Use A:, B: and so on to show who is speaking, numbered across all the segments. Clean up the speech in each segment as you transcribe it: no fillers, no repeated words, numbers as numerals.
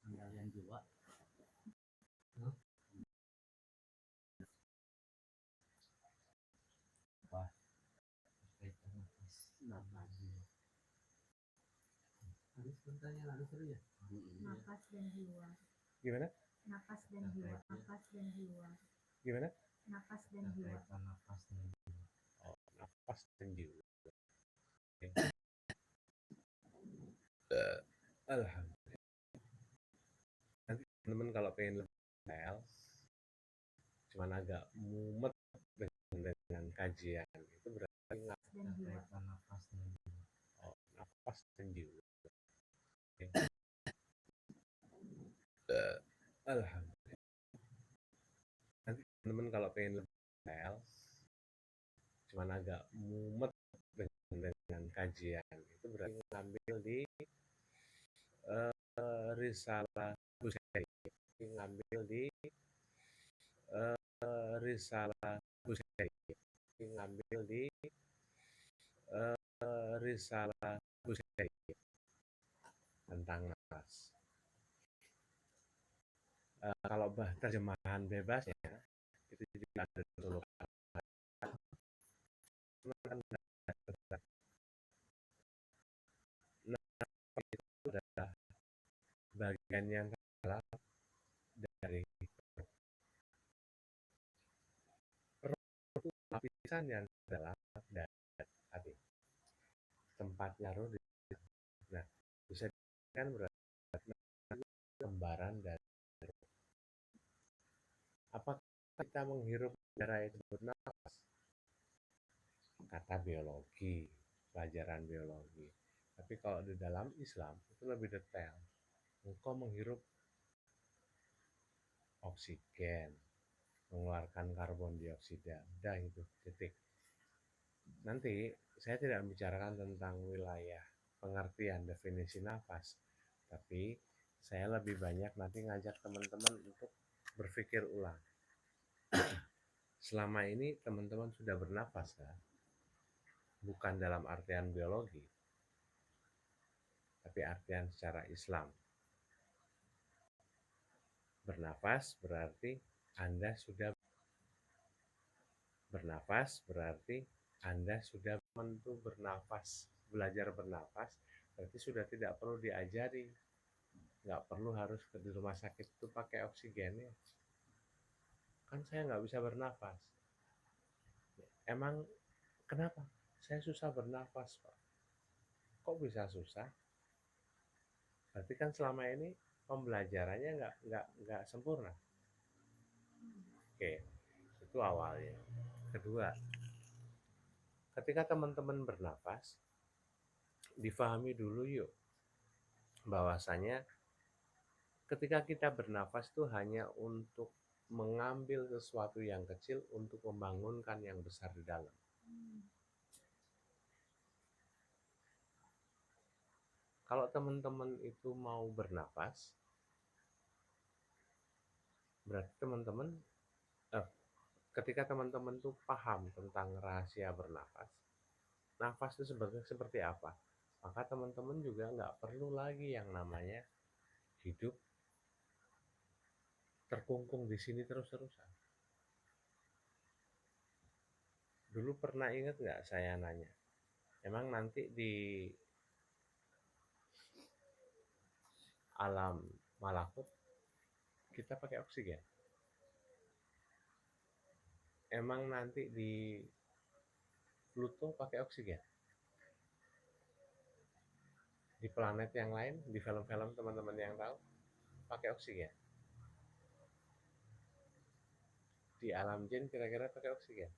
A: Pengendalian jiwa. Wah, harus bertanya harus seru ya.
B: Napas dan jiwa.
C: Gimana?
B: Napas dan jiwa. Napas dan jiwa.
C: Gimana?
B: Napas dan jiwa.
A: Napas dan jiwa.
C: Oh, napas dan jiwa. Alhamdulillah. Nanti teman-teman kalau pengen lebih detail, cuman agak mumet dengan kajian itu berarti
B: Dan jiwa.
A: Napas dan jiwa.
C: oh, napas dan jiwa. Alhamdulillah. Nanti teman-teman kalau pengen lebih detail, cuman agak mumet dengan kajian itu berarti ngambil di risalah Busairi, ngambil di risalah Busairi, ngambil di risalah Busairi tentang nafas. Kalau terjemahan bebasnya itu juga ada dulu. Nafas itu adalah bagian yang dalam dari roh, itu lapisan yang dalam dari hati. Tempatnya roh di situ. Nah, bisa kan berarti lembaran dari roh. Apakah kita menghirup udara itu bernafas? Kata biologi, pelajaran biologi. Tapi kalau di dalam Islam itu lebih detail. Engkau menghirup oksigen, mengeluarkan karbon dioksida, udah itu titik. Nanti saya tidak membicarakan tentang wilayah pengertian definisi nafas, tapi saya lebih banyak nanti ngajak teman-teman untuk berpikir ulang. Selama ini teman-teman sudah bernafas kan? Bukan dalam artian biologi, tapi artian secara Islam. Bernafas berarti Anda sudah mentu bernafas, belajar bernafas, berarti sudah tidak perlu diajari, nggak perlu harus di rumah sakit itu pakai oksigen ya. Kan saya nggak bisa bernafas. Emang kenapa? Saya susah bernafas, Pak. Kok bisa susah? Berarti kan selama ini pembelajarannya nggak sempurna. Oke, itu awalnya. Kedua, ketika teman-teman bernafas, difahami dulu yuk bahwasanya ketika kita bernafas itu hanya untuk mengambil sesuatu yang kecil untuk membangunkan yang besar di dalam. Kalau teman-teman itu mau bernafas, berarti teman-teman ketika teman-teman tuh paham tentang rahasia bernafas, nafas itu seperti apa, maka teman-teman juga nggak perlu lagi yang namanya hidup terkungkung di sini terus-terusan. Dulu pernah ingat nggak saya nanya, emang nanti di alam malakut kita pakai oksigen? Emang nanti di Pluto pakai oksigen? Di planet yang lain, di film-film teman-teman yang tahu, pakai oksigen? Di alam jin kira-kira pakai oksigen?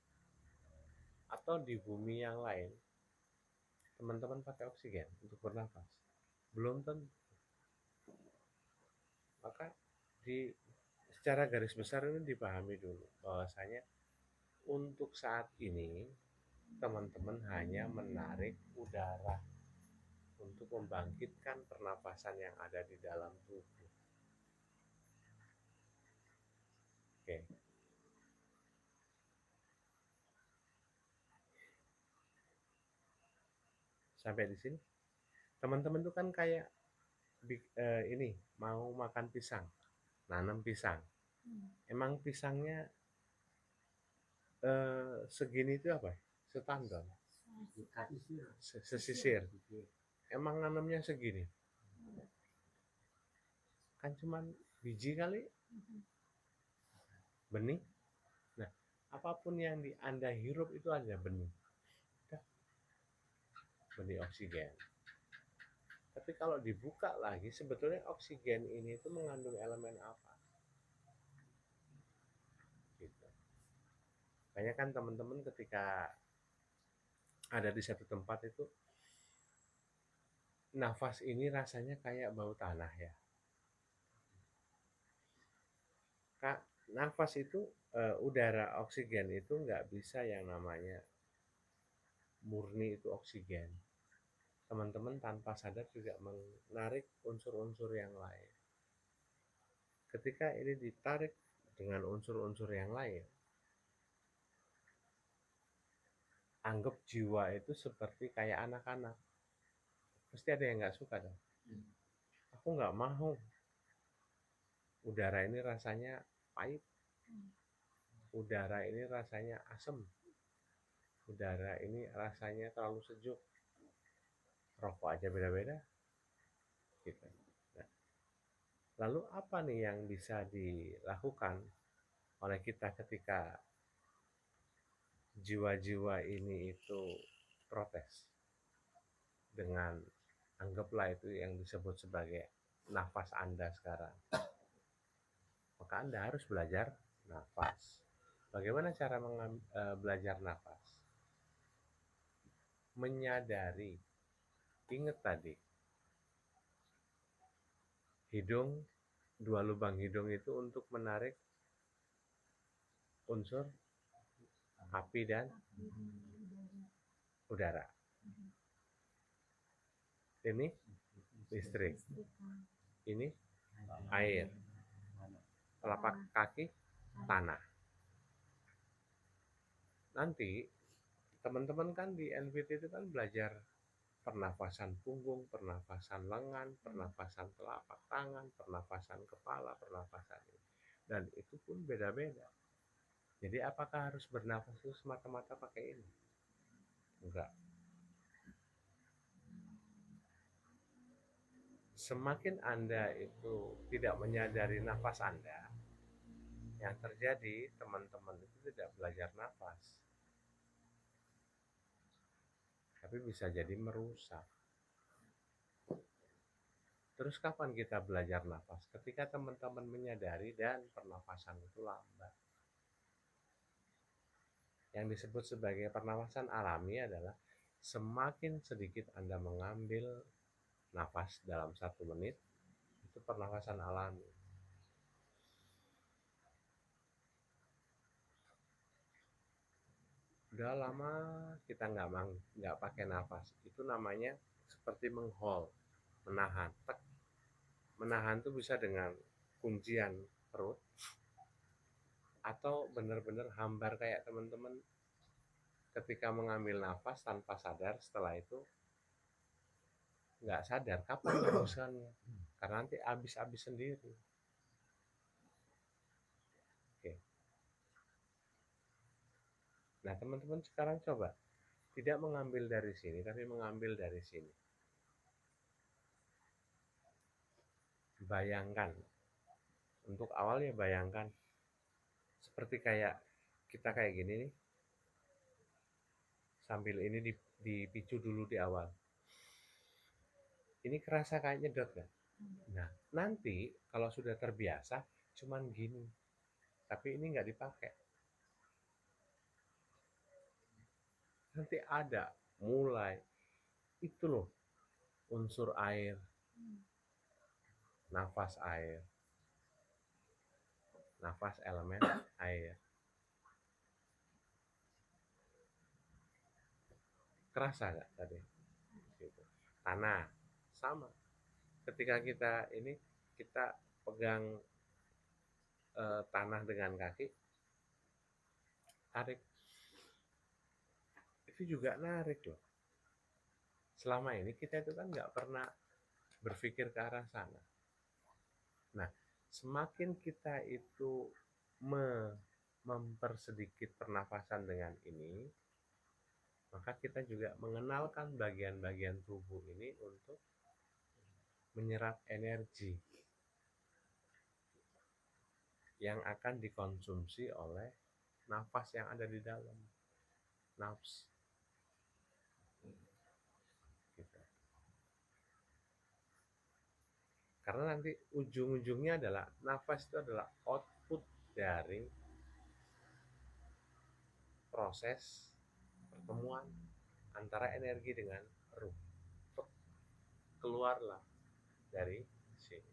C: Atau di bumi yang lain, teman-teman pakai oksigen untuk bernafas? Belum tentu. Maka secara garis besar ini dipahami dulu bahwasanya untuk saat ini teman-teman hanya menarik udara untuk membangkitkan pernapasan yang ada di dalam tubuh. Oke. Sampai di sini. Teman-teman itu kan kayak ini mau makan pisang, nanam pisang. Emang pisangnya segini itu apa? Setandon, sesisir. Emang nanamnya segini? Kan cuman biji kali, benih. Nah, apapun yang Anda hirup itu ada benih. Benih oksigen. Tapi kalau dibuka lagi, sebetulnya oksigen ini itu mengandung elemen apa? Gitu. Banyak kan teman-teman ketika ada di satu tempat itu, nafas ini rasanya kayak bau tanah ya. Kak, nafas itu udara oksigen itu nggak bisa yang namanya murni itu oksigen. Teman-teman tanpa sadar juga menarik unsur-unsur yang lain. Ketika ini ditarik dengan unsur-unsur yang lain, anggap jiwa itu seperti kayak anak-anak. Pasti ada yang nggak suka dong. Aku nggak mau. Udara ini rasanya pahit. Udara ini rasanya asam. Udara ini rasanya terlalu sejuk. Rokok aja beda-beda. Gitu. Nah, lalu apa nih yang bisa dilakukan oleh kita ketika jiwa-jiwa ini itu protes dengan, anggaplah itu yang disebut sebagai nafas Anda sekarang. Maka Anda harus belajar nafas. Bagaimana cara belajar nafas? Menyadari, ingat tadi, hidung, dua lubang hidung itu untuk menarik unsur api dan udara. Ini listrik, ini air, telapak kaki tanah. Nanti teman-teman kan di NVT itu kan belajar pernafasan punggung, pernafasan lengan, pernafasan telapak tangan, pernafasan kepala, pernafasan ini. Dan itu pun beda-beda. Jadi apakah harus bernafas itu semata-mata pakai ini? Enggak. Semakin Anda itu tidak menyadari nafas Anda, yang terjadi teman-teman itu tidak belajar nafas. Tapi bisa jadi merusak. Terus kapan kita belajar nafas? Ketika teman-teman menyadari dan pernafasan itu lambat. Yang disebut sebagai pernafasan alami adalah semakin sedikit Anda mengambil nafas dalam 1 menit, itu pernafasan alami. Udah lama kita nggak pakai nafas, itu namanya seperti menghold, menahan. Menahan itu bisa dengan kuncian perut, atau benar-benar hambar kayak teman-teman ketika mengambil nafas tanpa sadar, setelah itu nggak sadar kapan hembusannya, karena nanti habis sendiri. Oke. Nah, teman-teman sekarang coba tidak mengambil dari sini, tapi mengambil dari sini. Bayangkan, untuk awalnya bayangkan seperti kayak kita kayak gini nih, sambil ini dipicu dulu di awal. Ini kerasa kayak nyedot kan? Nah, nanti kalau sudah terbiasa cuman gini, tapi ini nggak dipakai. Nanti ada mulai itu loh, unsur air, nafas air, nafas elemen air. Kerasa nggak tadi? Gitu. Tanah sama. Ketika kita pegang tanah dengan kaki, tarik, itu juga narik loh. Selama ini kita itu kan nggak pernah berpikir ke arah sana. Nah, semakin kita itu mempersedikit pernafasan dengan ini, maka kita juga mengenalkan bagian-bagian tubuh ini untuk menyerap energi yang akan dikonsumsi oleh nafas yang ada di dalam nafs. Gitu. Karena nanti ujung-ujungnya adalah nafas itu adalah output dari proses pertemuan antara energi dengan ruh. Keluarlah dari sini.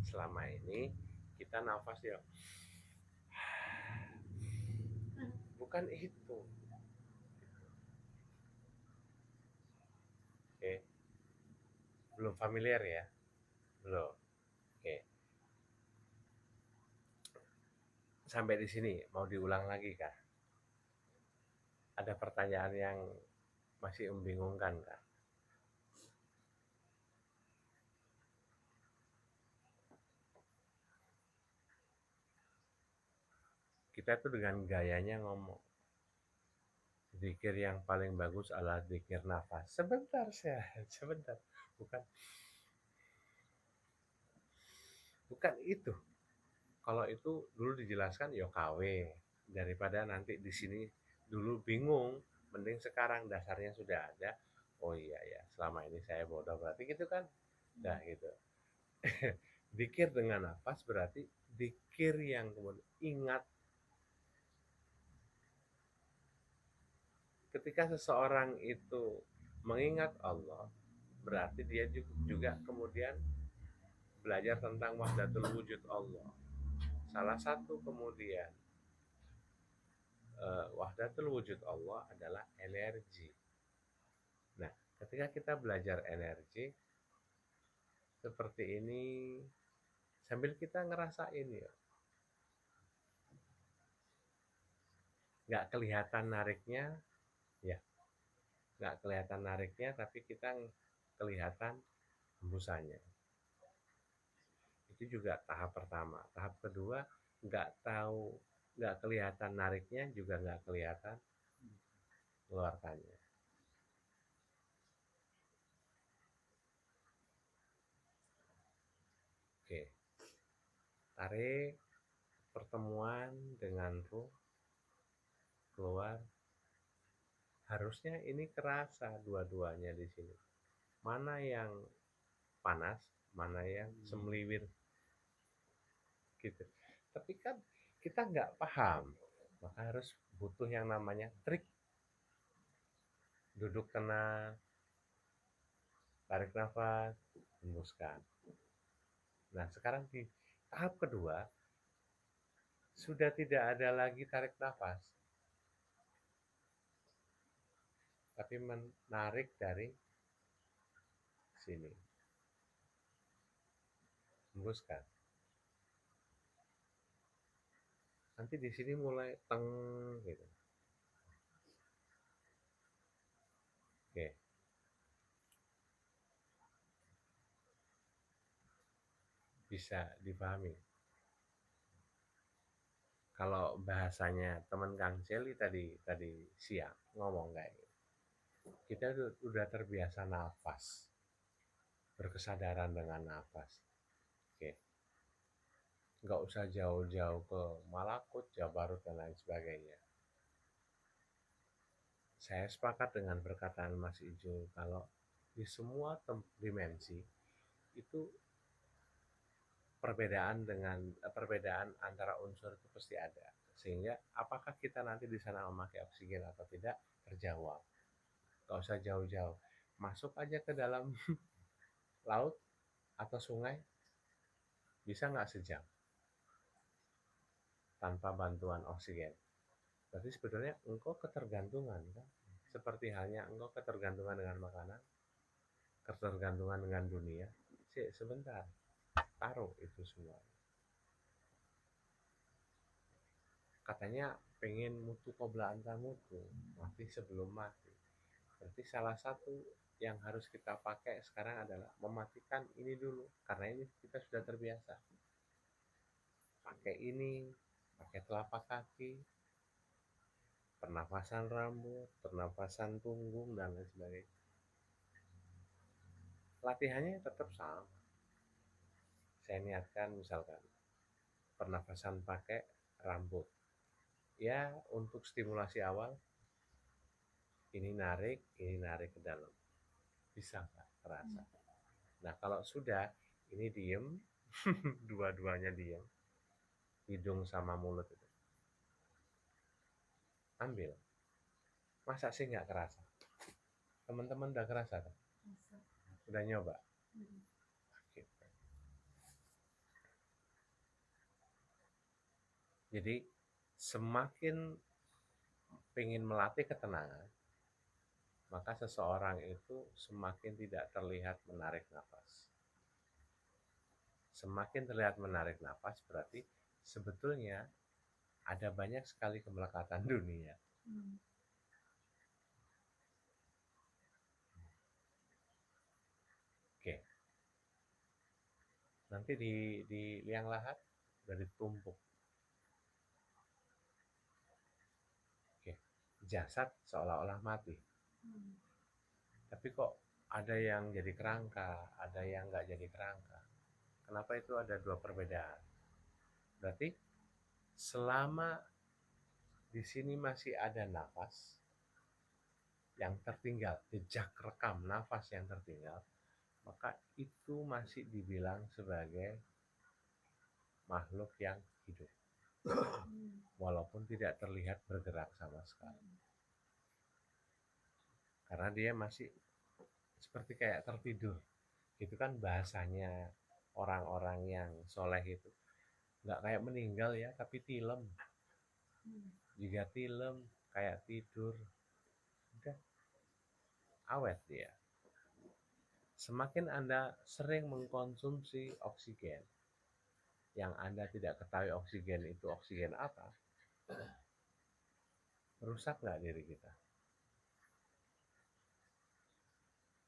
C: Selama ini kita nafas ya bukan itu. Oke. Belum familiar ya? Belum. Oke. Sampai di sini mau diulang lagi kah? Ada pertanyaan yang masih membingungkan kah? Kita tuh dengan gayanya ngomong, zikir yang paling bagus adalah zikir nafas. Sebentar, bukan itu. Kalau itu dulu dijelaskan ya KW, daripada nanti di sini dulu bingung, mending sekarang dasarnya sudah ada. Oh iya ya, selama ini saya bodoh berarti gitu kan. Nah gitu. Zikir dengan nafas berarti zikir yang kemudian ingat. Ketika seseorang itu mengingat Allah, berarti dia juga kemudian belajar tentang wahdatul wujud Allah. Salah satu kemudian wahdatul wujud Allah adalah energi. Nah, ketika kita belajar energi seperti ini, sambil kita ngerasain ya, nggak kelihatan nariknya, ya, nggak kelihatan nariknya, tapi kita kelihatan hembusannya. Itu juga tahap pertama. Tahap kedua, nggak kelihatan nariknya, juga nggak kelihatan mengeluarkannya. Oke, tarik pertemuan dengan ruh, keluar. Harusnya ini kerasa dua-duanya di sini. Mana yang panas, mana yang semeliwir, gitu. Tapi kan kita nggak paham, maka harus butuh yang namanya trik. Duduk tenang, tarik nafas, hembuskan. Nah, sekarang di tahap kedua, sudah tidak ada lagi tarik nafas, tapi menarik dari sini. Hembuskan. Nanti di sini mulai teng gitu. Oke. Bisa dipahami. Kalau bahasanya teman Kang Celi tadi siang ngomong kayak gitu. Kita udah terbiasa nafas. Berkesadaran dengan nafas. Oke. Nggak usah jauh-jauh ke Malakut, Jabarut, dan lain sebagainya. Saya sepakat dengan perkataan Mas Ijul kalau di semua dimensi itu perbedaan antara unsur itu pasti ada. Sehingga apakah kita nanti di sana memakai oksigen atau tidak terjawab. Nggak usah jauh-jauh. Masuk aja ke dalam laut atau sungai, bisa nggak sejam tanpa bantuan oksigen. Berarti sebetulnya engkau ketergantungan kan? Seperti halnya engkau ketergantungan dengan makanan, ketergantungan dengan dunia. Sebentar, taruh itu semua. katanya pengen mutu qabla anta mutu, mati sebelum mati. Berarti salah satu yang harus kita pakai sekarang adalah mematikan ini dulu, karena ini kita sudah terbiasa. Pakai ini, pakai telapak kaki, pernafasan rambut, pernafasan punggung, dan lain sebagainya. Latihannya tetap sama. Saya niatkan misalkan pernafasan pakai rambut. Ya, untuk stimulasi awal, ini narik ke dalam. Bisa nggak terasa? Nah, kalau sudah, ini diem, dua-duanya diem, hidung sama mulut itu. Ambil. Masa sih nggak kerasa? Teman-teman udah kerasa kan?
B: Masa.
C: Udah nyoba? Gitu. Jadi, semakin ingin melatih ketenangan, maka seseorang itu semakin tidak terlihat menarik nafas. Semakin terlihat menarik nafas berarti sebetulnya ada banyak sekali kemelekatan dunia. Oke. Nanti di liang lahat udah ditumpuk. Oke. Jasad seolah-olah mati. Tapi kok ada yang jadi kerangka, ada yang nggak jadi kerangka. Kenapa itu ada dua perbedaan? Berarti selama di sini masih ada nafas yang tertinggal, jejak rekam nafas yang tertinggal, maka itu masih dibilang sebagai makhluk yang hidup. Walaupun tidak terlihat bergerak sama sekali. Karena dia masih seperti kayak tertidur. Itu kan bahasanya orang-orang yang soleh itu. Nggak kayak meninggal ya, tapi tilem. Jika tilem, kayak tidur. Udah, awet dia. Semakin Anda sering mengkonsumsi oksigen, yang Anda tidak ketahui oksigen itu oksigen apa, merusak nggak diri kita?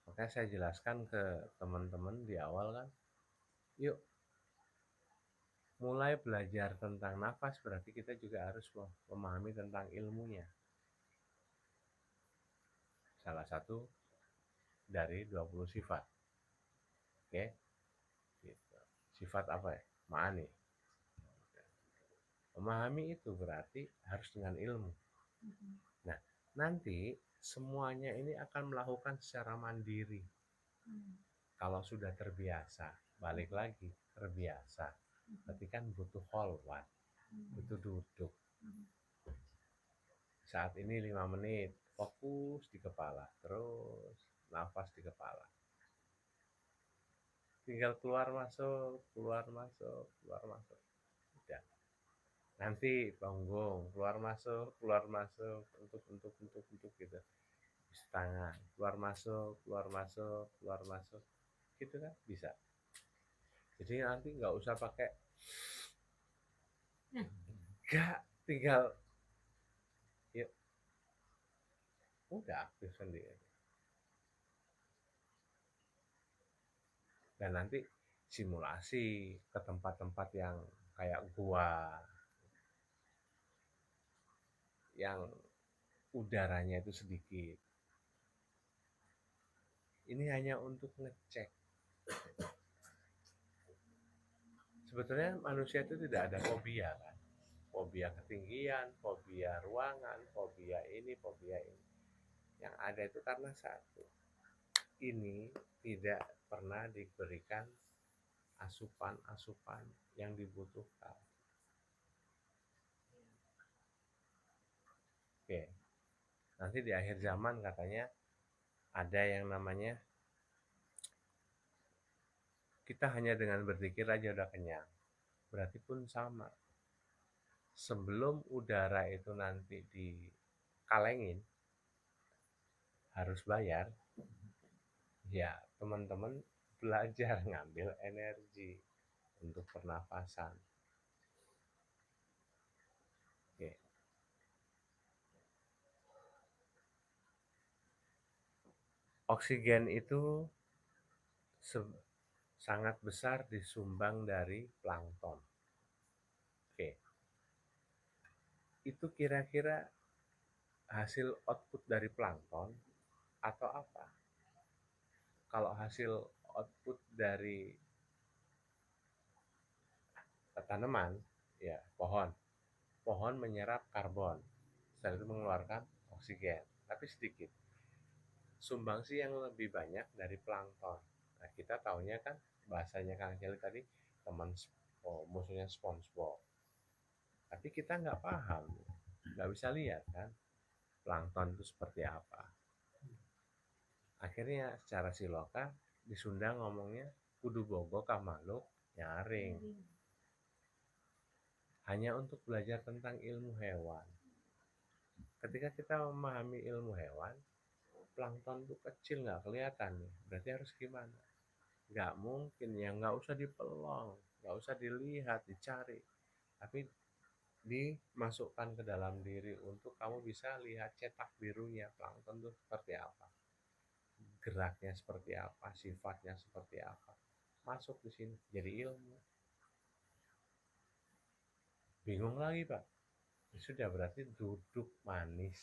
C: Makanya saya jelaskan ke teman-teman di awal kan, yuk mulai belajar tentang nafas berarti kita juga harus memahami tentang ilmunya. Salah satu dari 20 sifat. Oke. Gitu. Sifat apa ya? Ma'ani. Memahami itu berarti harus dengan ilmu. Nah, nanti semuanya ini akan melakukan secara mandiri. Kalau sudah terbiasa, balik lagi terbiasa. Berarti kan butuh kholwat, butuh duduk. Saat ini 5 menit, fokus di kepala, terus nafas di kepala. Tinggal keluar masuk, keluar masuk, keluar masuk. Udah. Nanti punggung, keluar masuk untuk gitu. Tangan, keluar masuk, gitu kan bisa. Jadi nanti nggak usah pakai, nggak, tinggal, yuk, udah aktif sendiri. Dan nanti simulasi ke tempat-tempat yang kayak gua, yang udaranya itu sedikit. Ini hanya untuk ngecek. Sebetulnya manusia itu tidak ada fobia kan. Fobia ketinggian, fobia ruangan, fobia ini, fobia ini. Yang ada itu karena satu. Ini tidak pernah diberikan asupan-asupan yang dibutuhkan. Oke. Nanti di akhir zaman katanya ada yang namanya kita hanya dengan berzikir aja udah kenyang. Berarti pun sama. Sebelum udara itu nanti dikalengin, harus bayar. Ya, teman-teman belajar ngambil energi untuk pernafasan. Oke. Oksigen itu sangat besar disumbang dari plankton. Oke. Itu kira-kira hasil output dari plankton atau apa? Kalau hasil output dari tanaman, ya pohon. Pohon menyerap karbon, setelah itu mengeluarkan oksigen, tapi sedikit. Sumbangsi yang lebih banyak dari plankton. Nah, kita taunya kan bahasanya Kang Celi tadi teman musuhnya SpongeBob. Tapi kita nggak paham, nggak bisa lihat kan plankton itu seperti apa. Akhirnya secara siloka di Sunda ngomongnya kudu bogo ka maluk nyaring. Hanya untuk belajar tentang ilmu hewan. Ketika kita memahami ilmu hewan, plankton itu kecil nggak kelihatan nih. Berarti harus gimana? Nggak mungkin ya, nggak usah dipelong, nggak usah dilihat, dicari. Tapi dimasukkan ke dalam diri untuk kamu bisa lihat cetak birunya plankton itu seperti apa. Geraknya seperti apa, sifatnya seperti apa. Masuk di sini, jadi ilmu. Bingung lagi Pak? Sudah berarti duduk manis.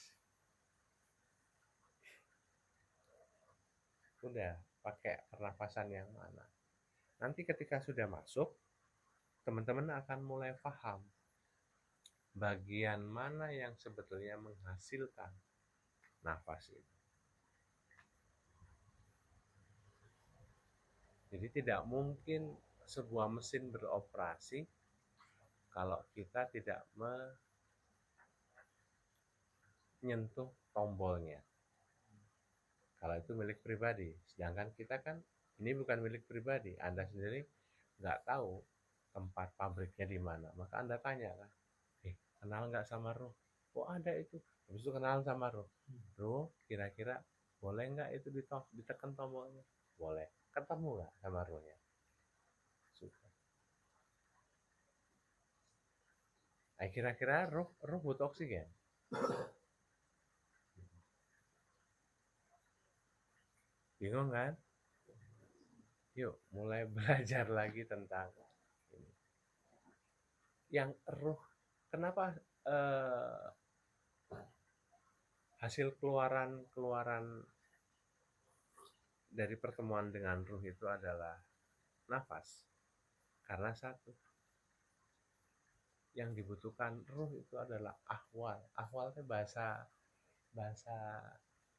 C: Udah pakai pernapasan yang mana? Nanti ketika sudah masuk, teman-teman akan mulai paham bagian mana yang sebetulnya menghasilkan nafas itu. Jadi tidak mungkin sebuah mesin beroperasi kalau kita tidak menyentuh tombolnya. Kalau itu milik pribadi, sedangkan kita kan ini bukan milik pribadi. Anda sendiri nggak tahu tempat pabriknya di mana, maka Anda tanya kan, kenal nggak sama Ruh? Oh ada itu. Habis itu kenalan sama Ruh. Ruh, kira-kira boleh nggak itu ditekan tombolnya? Boleh. Ketemu nggak sama Ruhnya? Sudah. Kira-kira Ruh butuh oksigen? Bingung kan? Yuk mulai belajar lagi tentang ini. Yang Ruh, kenapa hasil keluaran dari pertemuan dengan Ruh itu adalah nafas? Karena satu, yang dibutuhkan Ruh itu adalah ahwal. Ahwal itu bahasa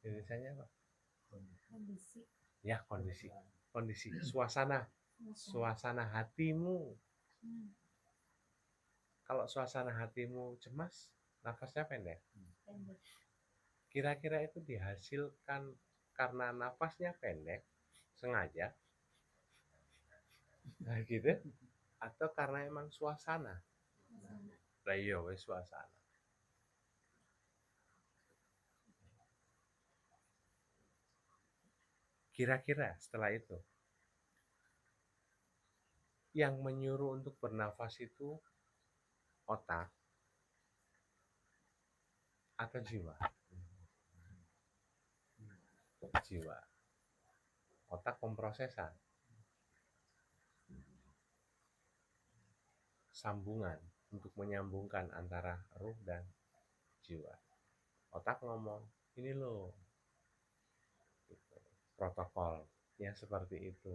C: Indonesianya apa?
B: Kondisi.
C: Ya, kondisi, suasana hatimu. Kalau suasana hatimu cemas, nafasnya pendek. Kira-kira itu dihasilkan karena nafasnya pendek, sengaja, nah gitu, atau karena emang suasana. Lah iya wes suasana. Kira-kira setelah itu yang menyuruh untuk bernafas itu otak atau jiwa? Jiwa. Otak pemrosesan. Sambungan untuk menyambungkan antara ruh dan jiwa. Otak ngomong, ini loh gitu. Protokolnya seperti itu.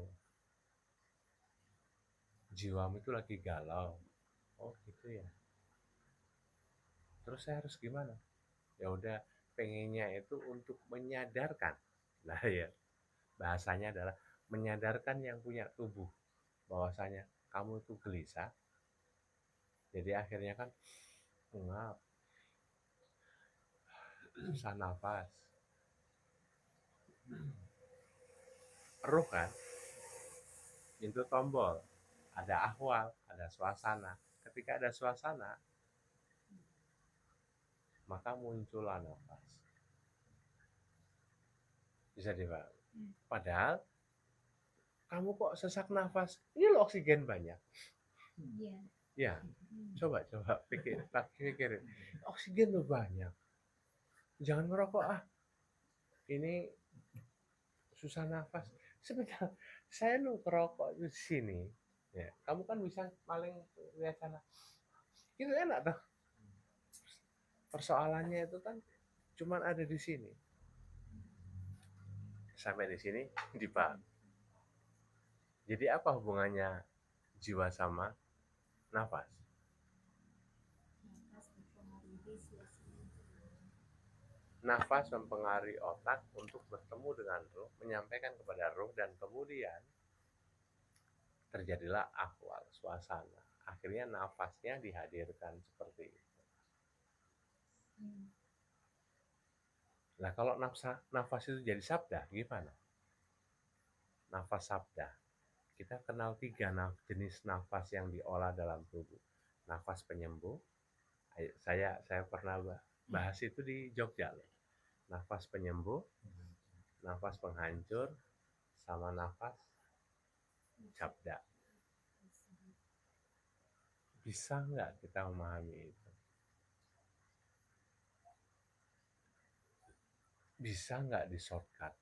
C: Jiwamu itu lagi galau. Oh gitu ya. Terus saya harus gimana? Ya udah, pengennya itu untuk menyadarkan. Nah ya, bahasanya adalah menyadarkan yang punya tubuh bahwasanya kamu itu gelisah. Jadi akhirnya kan ngap, susah nafas. Ruh kan, itu tombol. Ada ahwal, ada suasana. Ketika ada suasana, maka muncullah nafas. Bisa dipahami. Padahal kamu kok sesak nafas? Ini loh oksigen banyak.
B: Iya.
C: Ya, coba pikirin. Oksigen tuh banyak. Jangan ngerokok ah. Ini susah nafas. Sebentar, saya lu kerokok di sini. Ya, kamu kan bisa paling lihat sana. Itu enak tuh. Persoalannya itu kan cuman ada di sini. Sampai di sini dipaham. Jadi apa hubungannya jiwa sama nafas?
B: Nafas mempengaruhi suasana.
C: Nafas mempengaruhi otak untuk bertemu dengan ruh, menyampaikan kepada ruh, dan kemudian terjadilah ahwal, suasana. Akhirnya nafasnya dihadirkan seperti itu. Nah kalau nafas itu jadi sabda, gimana? Nafas sabda. Kita kenal 3 jenis nafas yang diolah dalam tubuh. Nafas penyembuh, saya pernah bahas itu di Jogja loh. Nafas penyembuh, nafas penghancur, sama nafas sabda. Bisa nggak kita memahami itu? Bisa nggak di shortcut?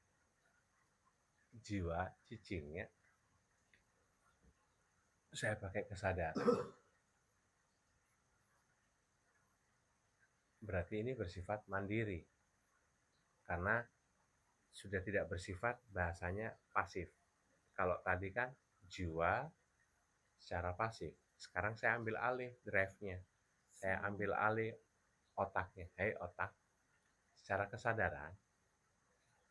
C: Jiwa cicingnya saya pakai kesadaran. Berarti ini bersifat mandiri. Karena sudah tidak bersifat bahasanya pasif. Kalau tadi kan jiwa secara pasif. Sekarang saya ambil alih drive-nya. Saya ambil alih otaknya. Hei otak, secara kesadaran,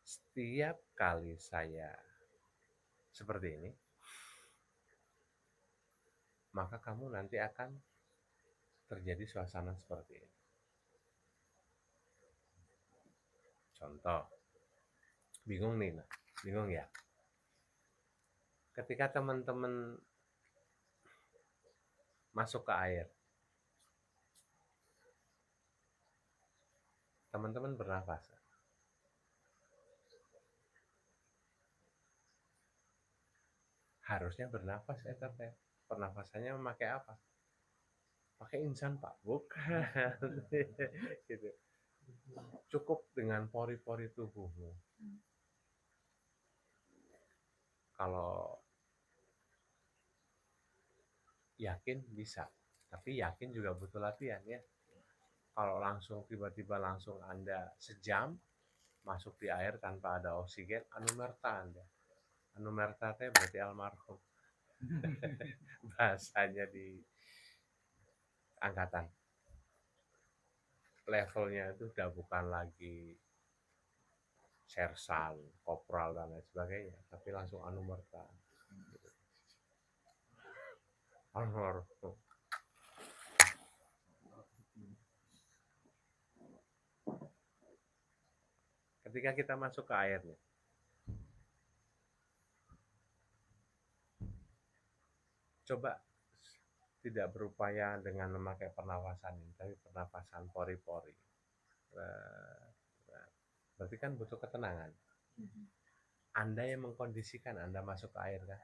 C: setiap kali saya seperti ini, maka kamu nanti akan terjadi suasana seperti ini. Contoh, bingung nih, bingung ya? Ketika teman-teman masuk ke air, teman-teman bernafas. Harusnya bernafas ya teh. Pernafasannya memakai apa? Pakai insan pak? Bukan. Gitu. Cukup dengan pori-pori tubuhmu. Kalau yakin bisa, tapi yakin juga butuh latihan ya. Kalau langsung tiba-tiba langsung Anda sejam masuk di air tanpa ada oksigen, anumerta Anda. Anumerta teh berarti almarhum. Bahasanya di angkatan. Levelnya itu udah bukan lagi sersan, kopral dan lain sebagainya, tapi langsung anumerta. Almarhum. Ketika kita masuk ke airnya, coba tidak berupaya dengan memakai pernafasan ini, tapi pernafasan pori-pori. Berarti kan butuh ketenangan. Anda yang mengkondisikan Anda masuk ke air kan,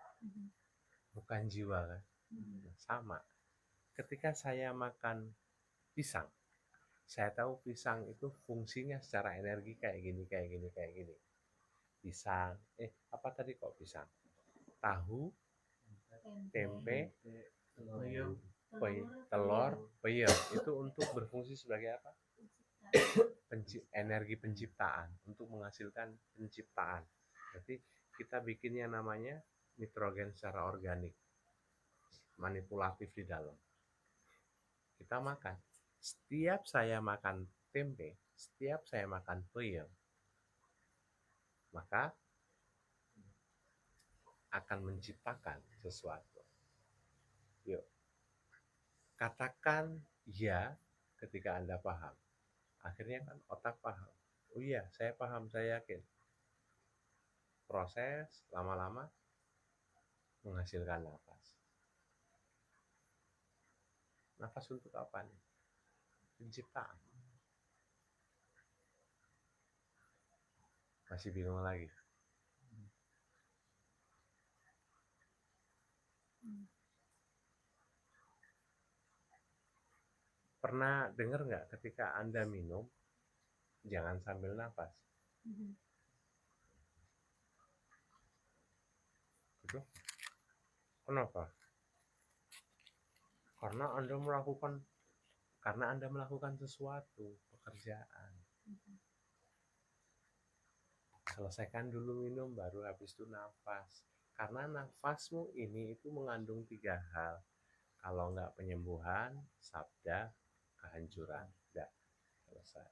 C: bukan jiwa kan. Sama. Ketika saya makan pisang, saya tahu pisang itu fungsinya secara energi kayak gini. Pisang, apa tadi kok pisang? Tahu, tempe, telur, peyem. Itu untuk berfungsi sebagai apa? Energi penciptaan, untuk menghasilkan penciptaan. Berarti kita bikin yang namanya nitrogen secara organik, manipulatif di dalam. Kita makan. Setiap saya makan tempe, setiap saya makan peyem, maka akan menciptakan sesuatu. Yuk, katakan ya ketika Anda paham. Akhirnya kan otak paham. Oh iya, saya paham, saya yakin. Proses lama-lama menghasilkan nafas. Nafas untuk apa nih? Penciptaan. Masih bingung lagi? Pernah dengar nggak ketika Anda minum, jangan sambil nafas? Loh, kenapa? Karena Anda melakukan sesuatu, pekerjaan. Selesaikan dulu minum, baru habis itu nafas. Karena nafasmu ini itu mengandung 3 hal. Kalau nggak penyembuhan, sabda, kehancuran. Udah, selesai.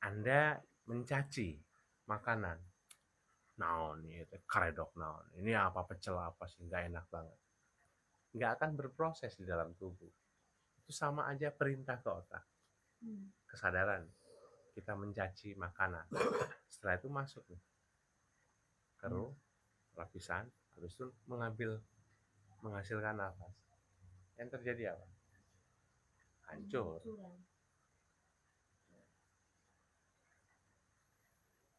C: Anda mencaci makanan. Naon itu karedok naon. Ini apa pecel apa sih, nggak enak banget. Nggak akan berproses di dalam tubuh. Itu sama aja perintah ke otak. Kesadaran. Kita mencaci makanan. Setelah itu masuk nih. Keruh, lapisan, habis itu menghasilkan nafas. Yang terjadi apa? Hancur.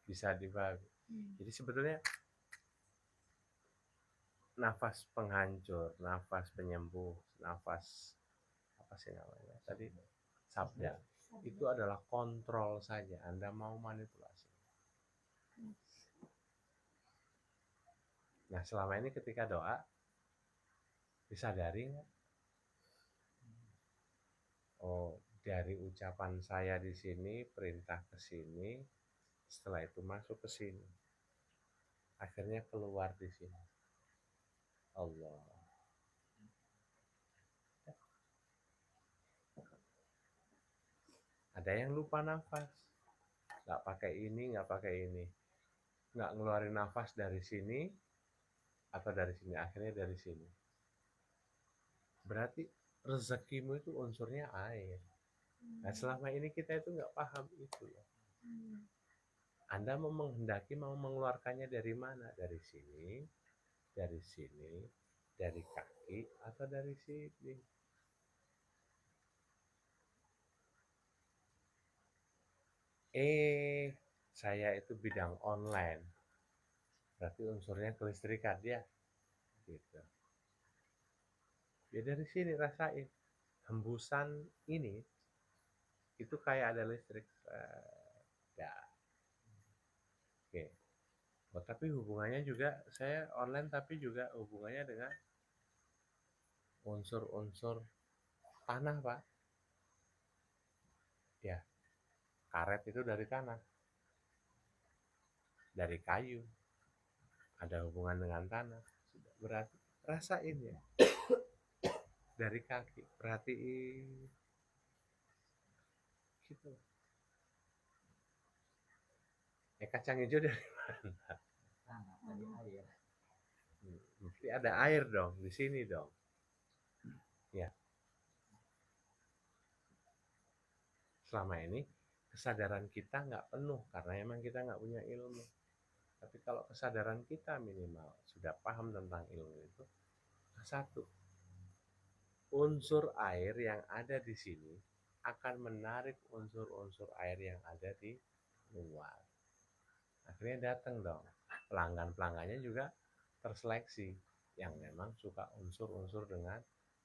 C: Bisa dibagi. Jadi sebetulnya nafas penghancur, nafas penyembuh, nafas apa sih namanya tadi, sabda, itu adalah kontrol saja. Anda mau manipulasi. Nah, selama ini ketika doa disadari nggak? Oh, dari ucapan saya di sini, perintah ke sini, setelah itu masuk ke sini, akhirnya keluar di sini. Allah. Ada yang lupa nafas, nggak pakai ini, nggak ngeluarin nafas dari sini atau dari sini, akhirnya dari sini. Berarti rezekimu itu unsurnya air. Nah, selama ini kita itu nggak paham itu ya. Anda mau mengeluarkannya dari mana? Dari sini, dari kaki, atau dari sini. Saya itu bidang online. Berarti unsurnya kelistrikan ya. Gitu. Ya dari sini rasain. Hembusan ini itu kayak ada listrik. Ya. Oke. Oh, tapi hubungannya juga saya online, tapi juga hubungannya dengan unsur-unsur tanah, Pak. Ya, karet itu dari tanah, dari kayu, ada hubungan dengan tanah. Sudah berarti rasain ya. Dari kaki, perhatiin gitu. Kacang hijau dari mana?
A: Dari air.
C: Mesti ada air dong di sini dong. Ya. Selama ini kesadaran kita nggak penuh karena emang kita nggak punya ilmu. Tapi kalau kesadaran kita minimal sudah paham tentang ilmu itu, satu, unsur air yang ada di sini akan menarik unsur-unsur air yang ada di luar. Akhirnya datang dong. Pelanggan-pelanggannya juga terseleksi yang memang suka unsur-unsur dengan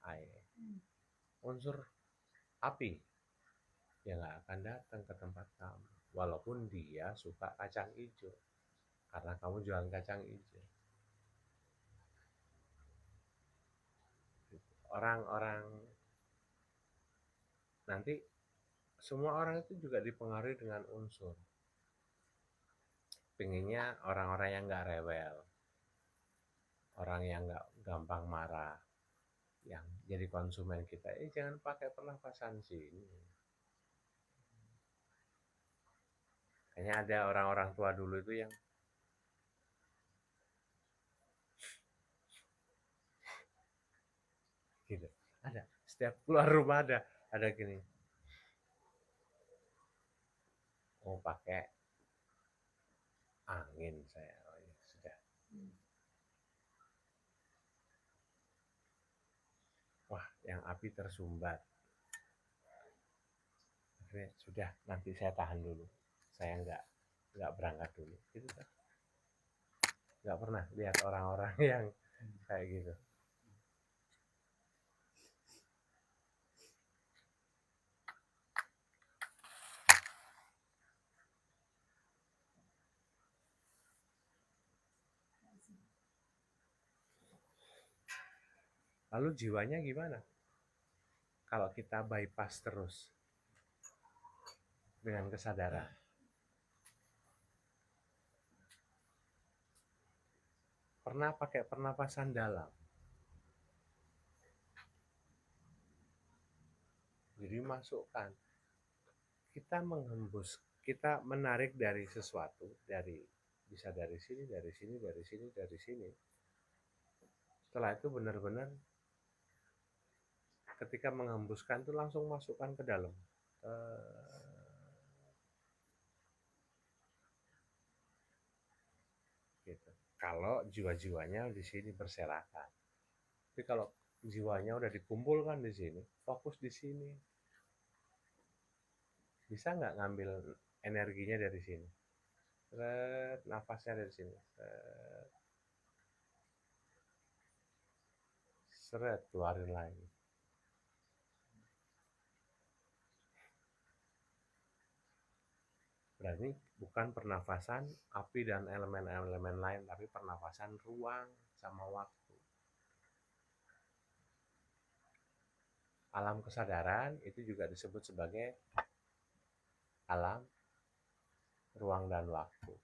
C: air. Unsur api ya nggak akan datang ke tempat kamu, walaupun dia suka kacang hijau karena kamu jualan kacang hijau. Orang-orang nanti, semua orang itu juga dipengaruhi dengan unsur. Pengennya orang-orang yang nggak rewel, orang yang nggak gampang marah, yang jadi konsumen kita. Jangan pakai pernafasan sini. Kayaknya ada orang-orang tua dulu itu yang gitu. Ada. Setiap keluar rumah ada gini. Oh, pakai angin saya. Oh, ya sudah. Wah, yang api tersumbat. Akhirnya sudah, nanti saya tahan dulu. Saya nggak berangkat dulu. Gitu kan. Nggak pernah lihat orang-orang yang kayak gitu. Lalu jiwanya gimana? Kalau kita bypass terus dengan kesadaran. Pernah pakai pernapasan dalam. Jadi masukkan. Kita menghembus, kita menarik dari sesuatu, bisa dari sini, dari sini, dari sini, dari sini. Setelah itu benar-benar ketika menghembuskan itu langsung masukkan ke dalam. Gitu. Kalau jiwa-jiwanya di sini berserakan. Tapi kalau jiwanya udah dikumpulkan di sini, fokus di sini. Bisa nggak ngambil energinya dari sini? Seret, nafasnya dari sini. Seret, keluarin lagi. Berarti bukan pernafasan api dan elemen-elemen lain, tapi pernafasan ruang sama waktu. Alam kesadaran itu juga disebut sebagai alam ruang dan waktu.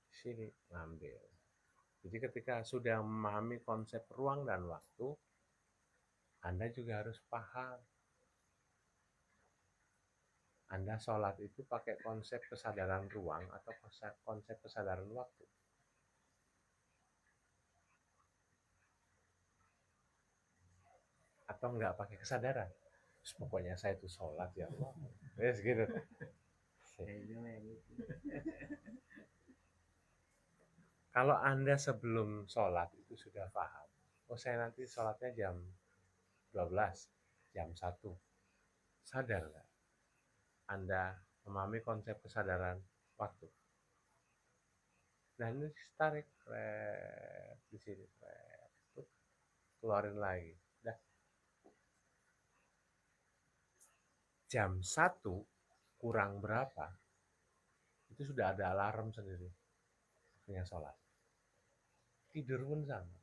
C: Di sini ngambil. Jadi ketika sudah memahami konsep ruang dan waktu, Anda juga harus paham. Anda sholat itu pakai konsep kesadaran ruang atau konsep kesadaran waktu. Atau enggak pakai kesadaran. Terus pokoknya saya itu sholat ya Allah. Yes, gitu. Kalau Anda sebelum sholat itu sudah paham, oh saya nanti sholatnya jam 12, jam 1. Sadar nggak? Anda memahami konsep kesadaran waktu. Nah ini tarik di sini, keluarin lagi. Dah. Jam 1 kurang berapa, itu sudah ada alarm sendiri. Punya sholat. Tidur pun sama.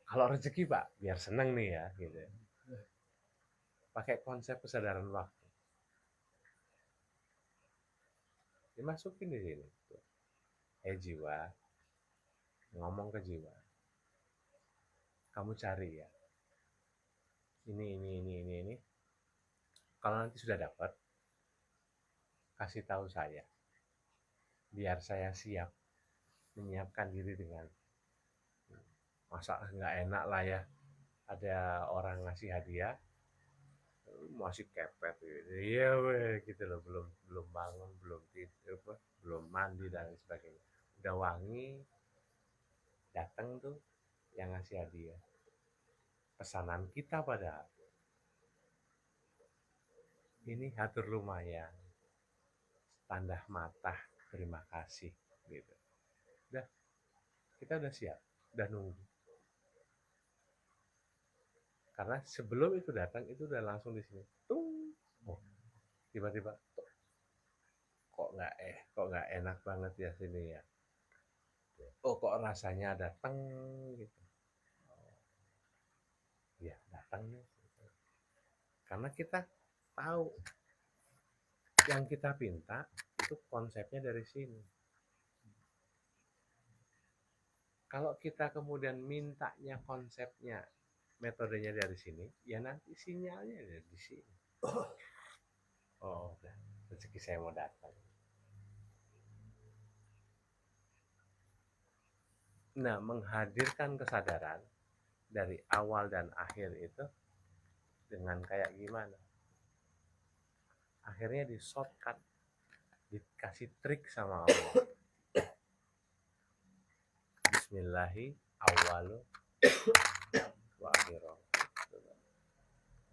C: Kalau rezeki Pak, biar seneng nih ya, gitu. Pakai konsep kesadaran waktu. Dimasukin di sini. Jiwa, ngomong ke jiwa. Kamu cari ya. Ini. Kalau nanti sudah dapat, kasih tahu saya. Biar saya siap menyiapkan diri dengan masa nggak enak lah ya. Ada orang ngasih hadiah, masih kepet gitu. Iya gitu loh, belum bangun, belum tidur, belum mandi dan sebagainya. Udah wangi, datang tuh yang ngasih hadiah. Pesanan kita padahal. Ini hatur lumayan. Tanda mata, terima kasih gitu. Udah, kita udah siap, udah nunggu. Karena sebelum itu datang itu udah langsung di sini. Oh, tiba-tiba kok nggak enak banget ya sini ya. Oh kok rasanya datang gitu. Ya datang nih. Karena kita tahu yang kita pinta itu konsepnya dari sini. Kalau kita kemudian mintanya konsepnya, metodenya dari sini, ya nanti sinyalnya dari di sini. Oh, udah rezeki saya mau datang. Nah, menghadirkan kesadaran dari awal dan akhir itu dengan kayak gimana? Akhirnya di shortcut, dikasih trik sama Allah. Bismillahi awalu wa akhiru.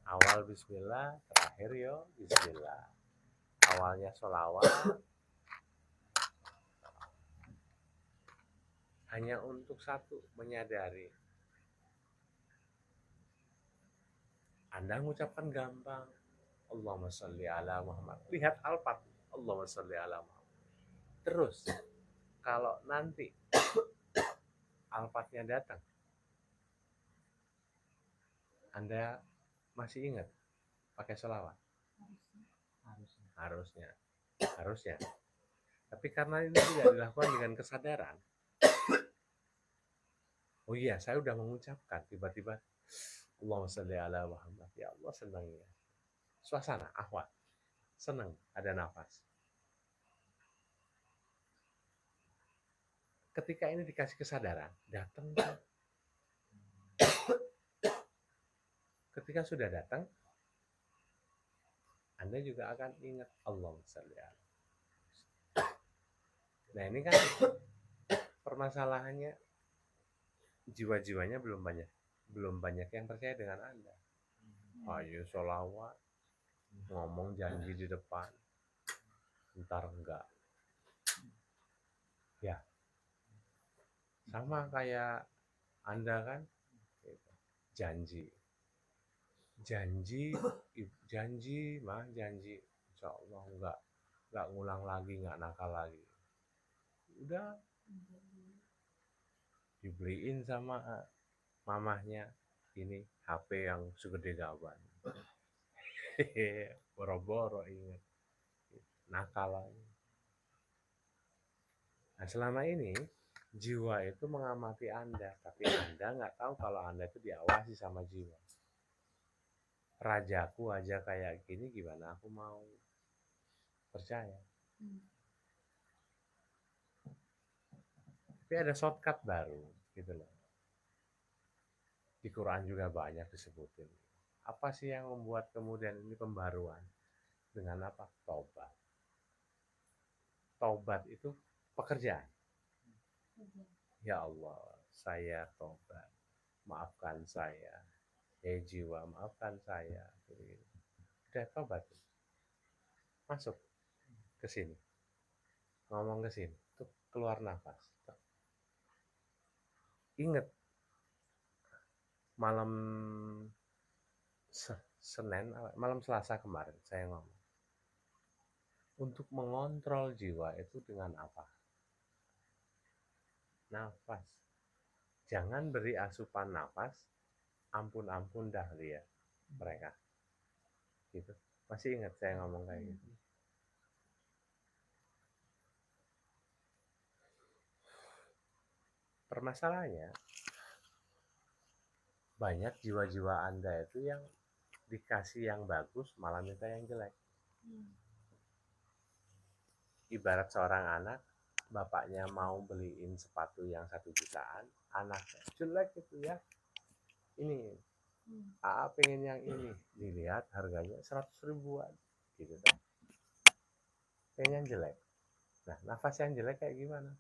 C: Awal bismillah, terakhir yo bismillah. Awalnya sholawat, hanya untuk satu, menyadari. Anda mengucapkan gampang, Allahumma sholli ala Muhammad. Lihat Al-Fatihah, Allahumma sholli ala Muhammad. Terus, kalau nanti Al-Fatihah datang, Anda masih ingat pakai sholawat? Harusnya. Tapi karena ini tidak dilakukan dengan kesadaran, oh iya, saya udah mengucapkan, tiba-tiba Allahumma sholli ala Muhammad. Ya Allah, senang ya. Suasana, ahwal. Senang, ada nafas. Ketika ini dikasih kesadaran, datang. Ketika sudah datang, Anda juga akan ingat Allahumma sholli ala. Nah, ini kan permasalahannya, jiwa-jiwanya belum banyak yang percaya dengan Anda. Ayo sholawat, ngomong janji di depan, ntar enggak. Ya, sama kayak Anda kan, janji, insya Allah enggak ngulang lagi, enggak nakal lagi. Udah dibeliin sama mamahnya ini HP yang segede gaban. Boro-boro ingat, nakal lagi. Nah, selama ini jiwa itu mengamati Anda, tapi Anda nggak tahu kalau Anda itu diawasi sama jiwa. Rajaku aja kayak gini, gimana aku mau percaya? Tapi ada shortcut baru, gitu loh. Di Quran juga banyak disebutin. Apa sih yang membuat kemudian ini pembaruan? Dengan apa? Taubat. Taubat itu pekerjaan. Ya Allah, saya taubat. Maafkan saya. Jiwa, maafkan saya. Udah taubat. Masuk ke sini. Ngomong ke sini. Tuh, keluar nafas. Ingat, malam Selasa kemarin saya ngomong. Untuk mengontrol jiwa itu dengan apa? Nafas. Jangan beri asupan nafas, ampun-ampun dah lihat mereka. Gitu. Masih ingat saya ngomong kayak gitu? Permasalahannya, banyak jiwa-jiwa Anda itu yang dikasih yang bagus malah minta yang jelek. Ibarat seorang anak, bapaknya mau beliin sepatu yang 1 jutaan, anaknya jelek itu ya. Ini, pengen yang ini, dilihat harganya 100 ribuan, gitu kan. Pengen yang jelek. Nah, nafas yang jelek kayak gimana?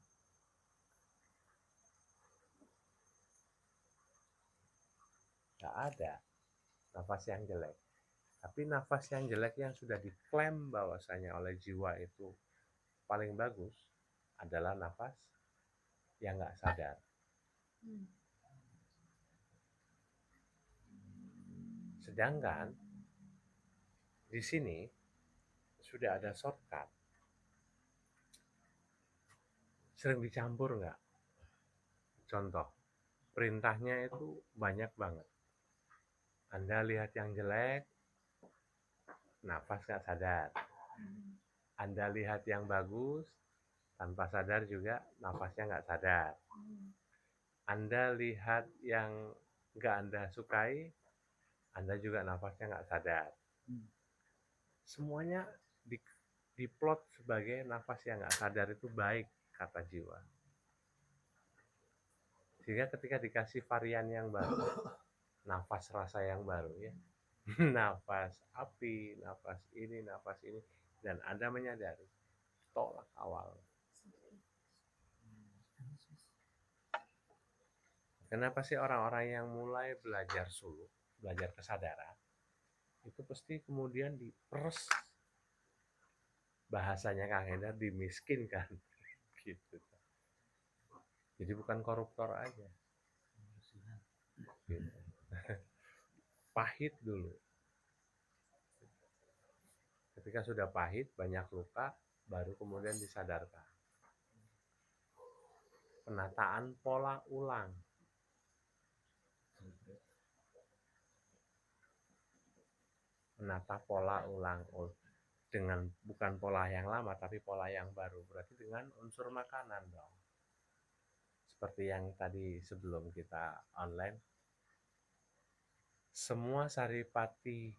C: Gak ada nafas yang jelek. Tapi nafas yang jelek yang sudah diklaim bahwasanya oleh jiwa itu paling bagus adalah nafas yang gak sadar. Sedangkan di sini sudah ada shortcut. Sering dicampur nggak? Contoh, perintahnya itu banyak banget. Anda lihat yang jelek, nafas nggak sadar. Anda lihat yang bagus, tanpa sadar juga nafasnya nggak sadar. Anda lihat yang nggak Anda sukai, Anda juga nafasnya nggak sadar. Semuanya diplot sebagai nafas yang nggak sadar itu baik, kata jiwa. Sehingga ketika dikasih varian yang baru, nafas rasa yang baru ya, nafas api, nafas ini, dan Anda menyadari, tolak awal. Kenapa sih orang-orang yang mulai belajar suluk, belajar kesadaran, itu pasti kemudian diperes, bahasanya Kang Hendar, dimiskinkan, gitu. Jadi bukan koruptor aja, gitu. Pahit dulu. Ketika sudah pahit, banyak luka, baru kemudian disadarkan. penataan pola ulang. Menata pola ulang dengan bukan pola yang lama tapi pola yang baru, berarti dengan unsur makanan dong. Seperti yang tadi sebelum kita online, semua saripati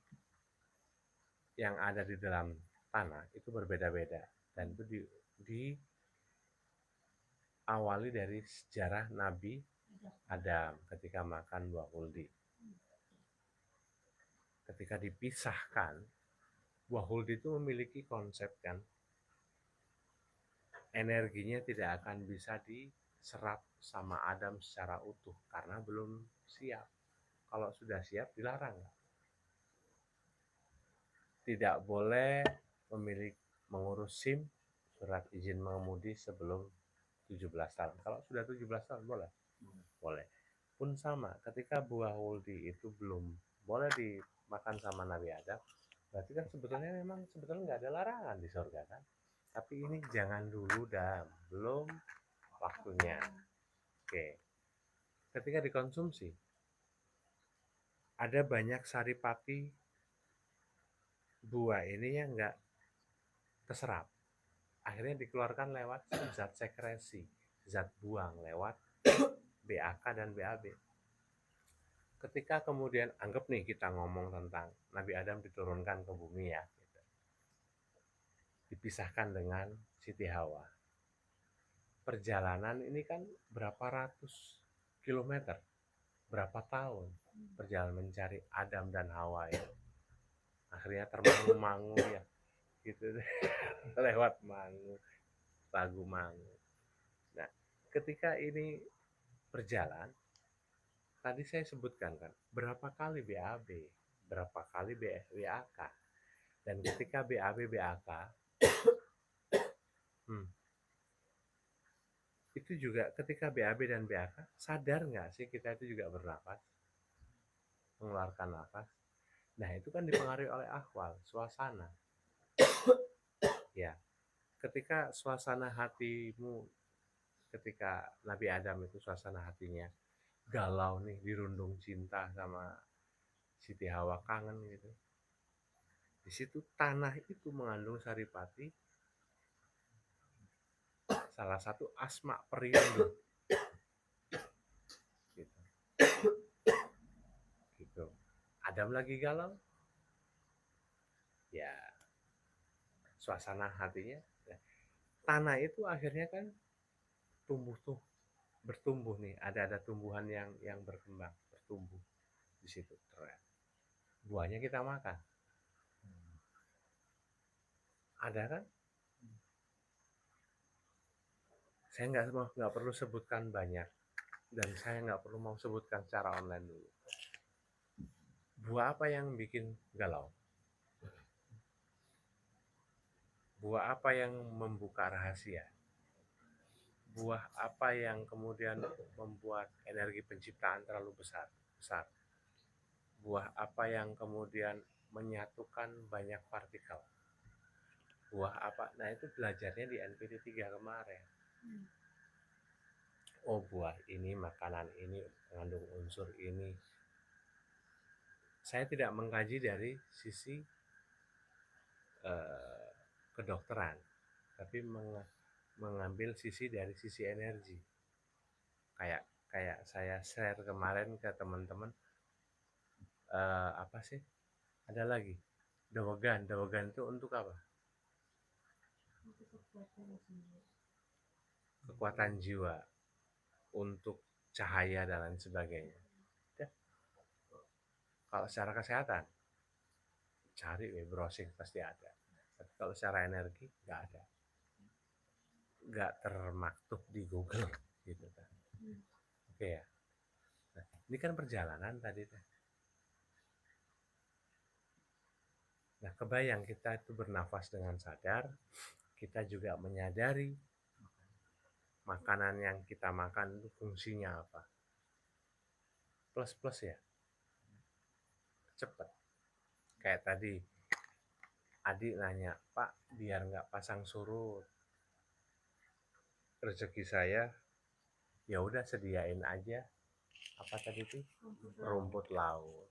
C: yang ada di dalam tanah itu berbeda-beda, dan itu diawali dari sejarah Nabi Adam ketika makan buah huldi. Ketika dipisahkan, buah huldi itu memiliki konsep kan, energinya tidak akan bisa diserap sama Adam secara utuh karena belum siap. Kalau sudah siap dilarang. Tidak boleh mengurus SIM, surat izin mengemudi sebelum 17 tahun. Kalau sudah 17 tahun boleh? Boleh. Pun sama, ketika buah huldi itu belum boleh dimakan sama Nabi Adam, berarti kan sebetulnya nggak ada larangan di surga kan? Tapi ini jangan dulu dah, belum waktunya. Oke. Ketika dikonsumsi, ada banyak saripati buah ini yang nggak keserap. Akhirnya dikeluarkan lewat zat sekresi, zat buang lewat BAK dan BAB. Ketika kemudian anggap nih kita ngomong tentang Nabi Adam diturunkan ke bumi ya, gitu. Dipisahkan dengan Siti Hawa. Perjalanan ini kan berapa ratus kilometer, berapa tahun perjalanan mencari Adam dan Hawa ya. Akhirnya termangu-mangu ya, gitu lewat mangu, lagu mangu. Nah, ketika ini berjalan, tadi saya sebutkan kan, berapa kali BAB, berapa kali BAK, dan ketika BAB BAK, itu juga ketika BAB dan BAK, sadar nggak sih kita itu juga bernafas, mengeluarkan nafas. Nah, itu kan dipengaruhi oleh ahwal, suasana. Ya, ketika suasana hatimu, ketika Nabi Adam itu suasana hatinya galau nih, dirundung cinta sama Siti Hawa, kangen gitu. Di situ tanah itu mengandung saripati, salah satu asma perindo. Gitu. Adam lagi galau, ya suasana hatinya, ya. Tanah itu akhirnya kan bertumbuh nih, ada tumbuhan yang berkembang, bertumbuh di situ. Buahnya kita makan. Ada kan? Saya nggak perlu sebutkan banyak, dan saya nggak perlu mau sebutkan secara online dulu. Buah apa yang bikin galau? Buah apa yang membuka rahasia? Buah apa yang kemudian membuat energi penciptaan terlalu besar? Buah apa yang kemudian menyatukan banyak partikel? Buah apa? Nah, itu belajarnya di NPT 3 kemarin. Oh, buah ini, makanan ini mengandung unsur ini. Saya tidak mengkaji dari sisi kedokteran, tapi mengambil sisi dari sisi energi. Kayak saya share kemarin ke teman-teman, apa sih? Ada lagi dawagan itu untuk apa? Kekuatan jiwa, untuk cahaya dan lain sebagainya. Ya. Kalau secara kesehatan, cari browsing pasti ada. Tapi kalau secara energi nggak ada, nggak termaktub di Google gitu kan. Oke ya. Nah, ini kan perjalanan tadi. Nah, kebayang kita itu bernafas dengan sadar, kita juga menyadari makanan yang kita makan itu fungsinya apa. Plus ya, cepet. Kayak tadi, adik nanya, Pak, biar nggak pasang surut, rezeki saya ya udah sediain aja apa tadi tuh rumput laut.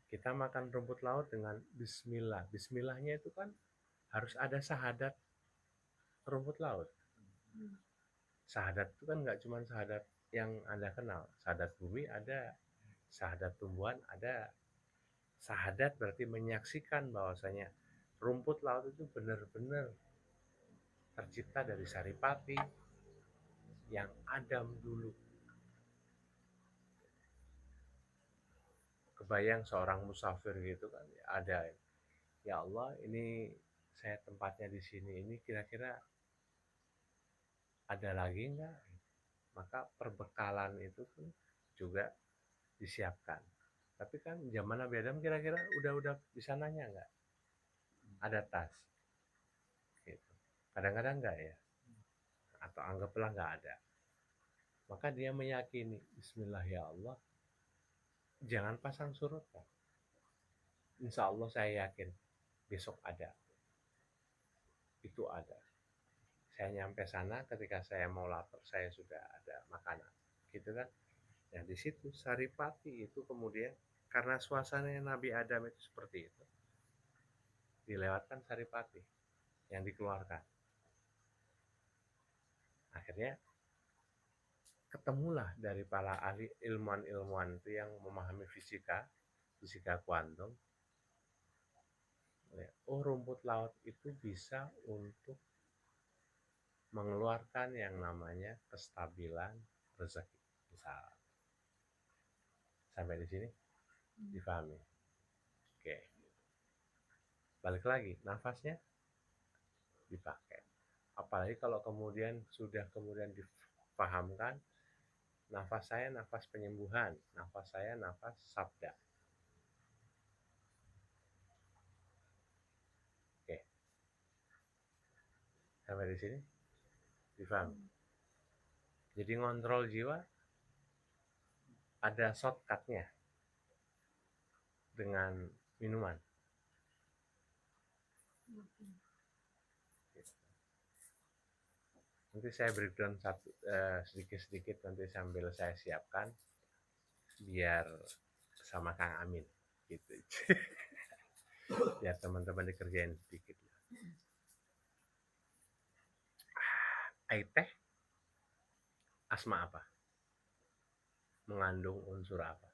C: Kita makan rumput laut dengan bismillah. Bismillahnya itu kan harus ada syahadat rumput laut. Syahadat itu kan nggak cuma syahadat yang Anda kenal. Syahadat bumi ada, syahadat tumbuhan ada. Syahadat berarti menyaksikan bahwasanya rumput laut itu benar-benar tercipta dari saripati yang Adam dulu. Kebayang seorang musafir gitu kan, ada, ya Allah ini saya tempatnya di sini, ini kira-kira ada lagi nggak? Maka perbekalan itu pun juga disiapkan. Tapi kan zaman Nabi Adam kira-kira udah bisa nanya nggak? Ada tas. Gitu. Kadang-kadang nggak ya. Atau anggaplah nggak ada. Maka dia meyakini, Bismillah ya Allah, jangan pasang surut Pak. Insya Allah saya yakin besok ada. Itu ada. Saya nyampe sana ketika saya mau lapar, saya sudah ada makanan. Gitu kan. Yang di situ saripati itu kemudian karena suasananya Nabi Adam itu seperti itu, dilewatkan saripati yang dikeluarkan. Akhirnya ketemulah dari para ahli ilmuwan-ilmuwan itu yang memahami fisika kuantum. Oh, rumput laut itu bisa untuk mengeluarkan yang namanya kestabilan rezeki. Misal. Sampai di sini dipahami. Oke. Balik lagi, nafasnya dipakai. Apalagi kalau kemudian sudah dipahamkan, nafas saya nafas penyembuhan, nafas saya nafas sabda. Oke. Sampai di sini dipahami. Jadi ngontrol jiwa ada shortcutnya dengan minuman. Nanti saya breakdown sedikit-sedikit nanti sambil saya siapkan biar sama Kang Amin gitu. Biar teman-teman dikerjain sedikit. Air teh asma apa? Mengandung unsur apa?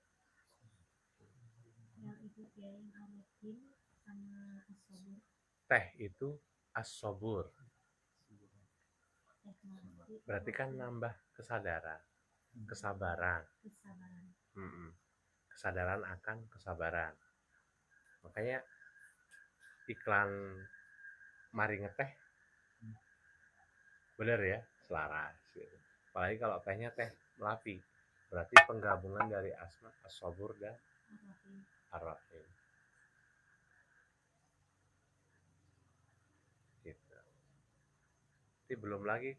B: Yang itu ya yang arifin sama asobur.
C: Teh itu as-sobur. Berarti kan nambah kesadaran, kesabaran. Kesadaran akan kesabaran. Makanya iklan mari ngeteh bener ya, selaras gitu. Apalagi kalau tehnya teh Melapi, berarti penggabungan dari asma, as-sobur dan ar-rahim. Gitu. Jadi belum lagi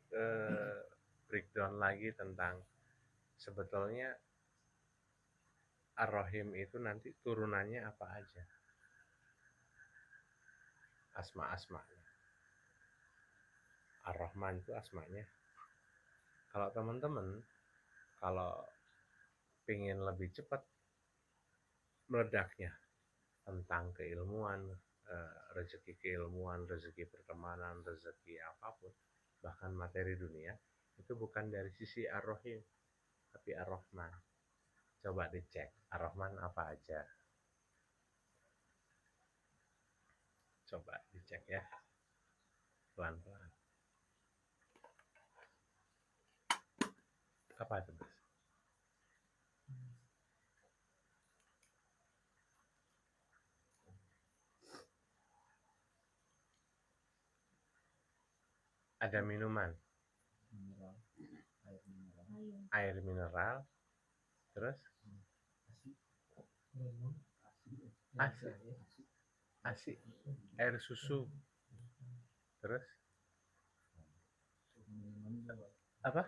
C: breakdown lagi tentang sebetulnya ar-rahim itu nanti turunannya apa aja. Asma-asmanya. Ar-Rahman itu asmanya. Kalau teman-teman kalau pengen lebih cepat meledaknya tentang keilmuan, rezeki keilmuan, rezeki pertemanan, rezeki apapun, bahkan materi dunia, itu bukan dari sisi Ar-Rahim, tapi Ar-Rahman. Coba dicek, Ar-Rahman apa aja. Coba dicek ya, pelan-pelan. Apa itu, Mas? Ada minuman, air mineral, terus asi, air susu, terus apa?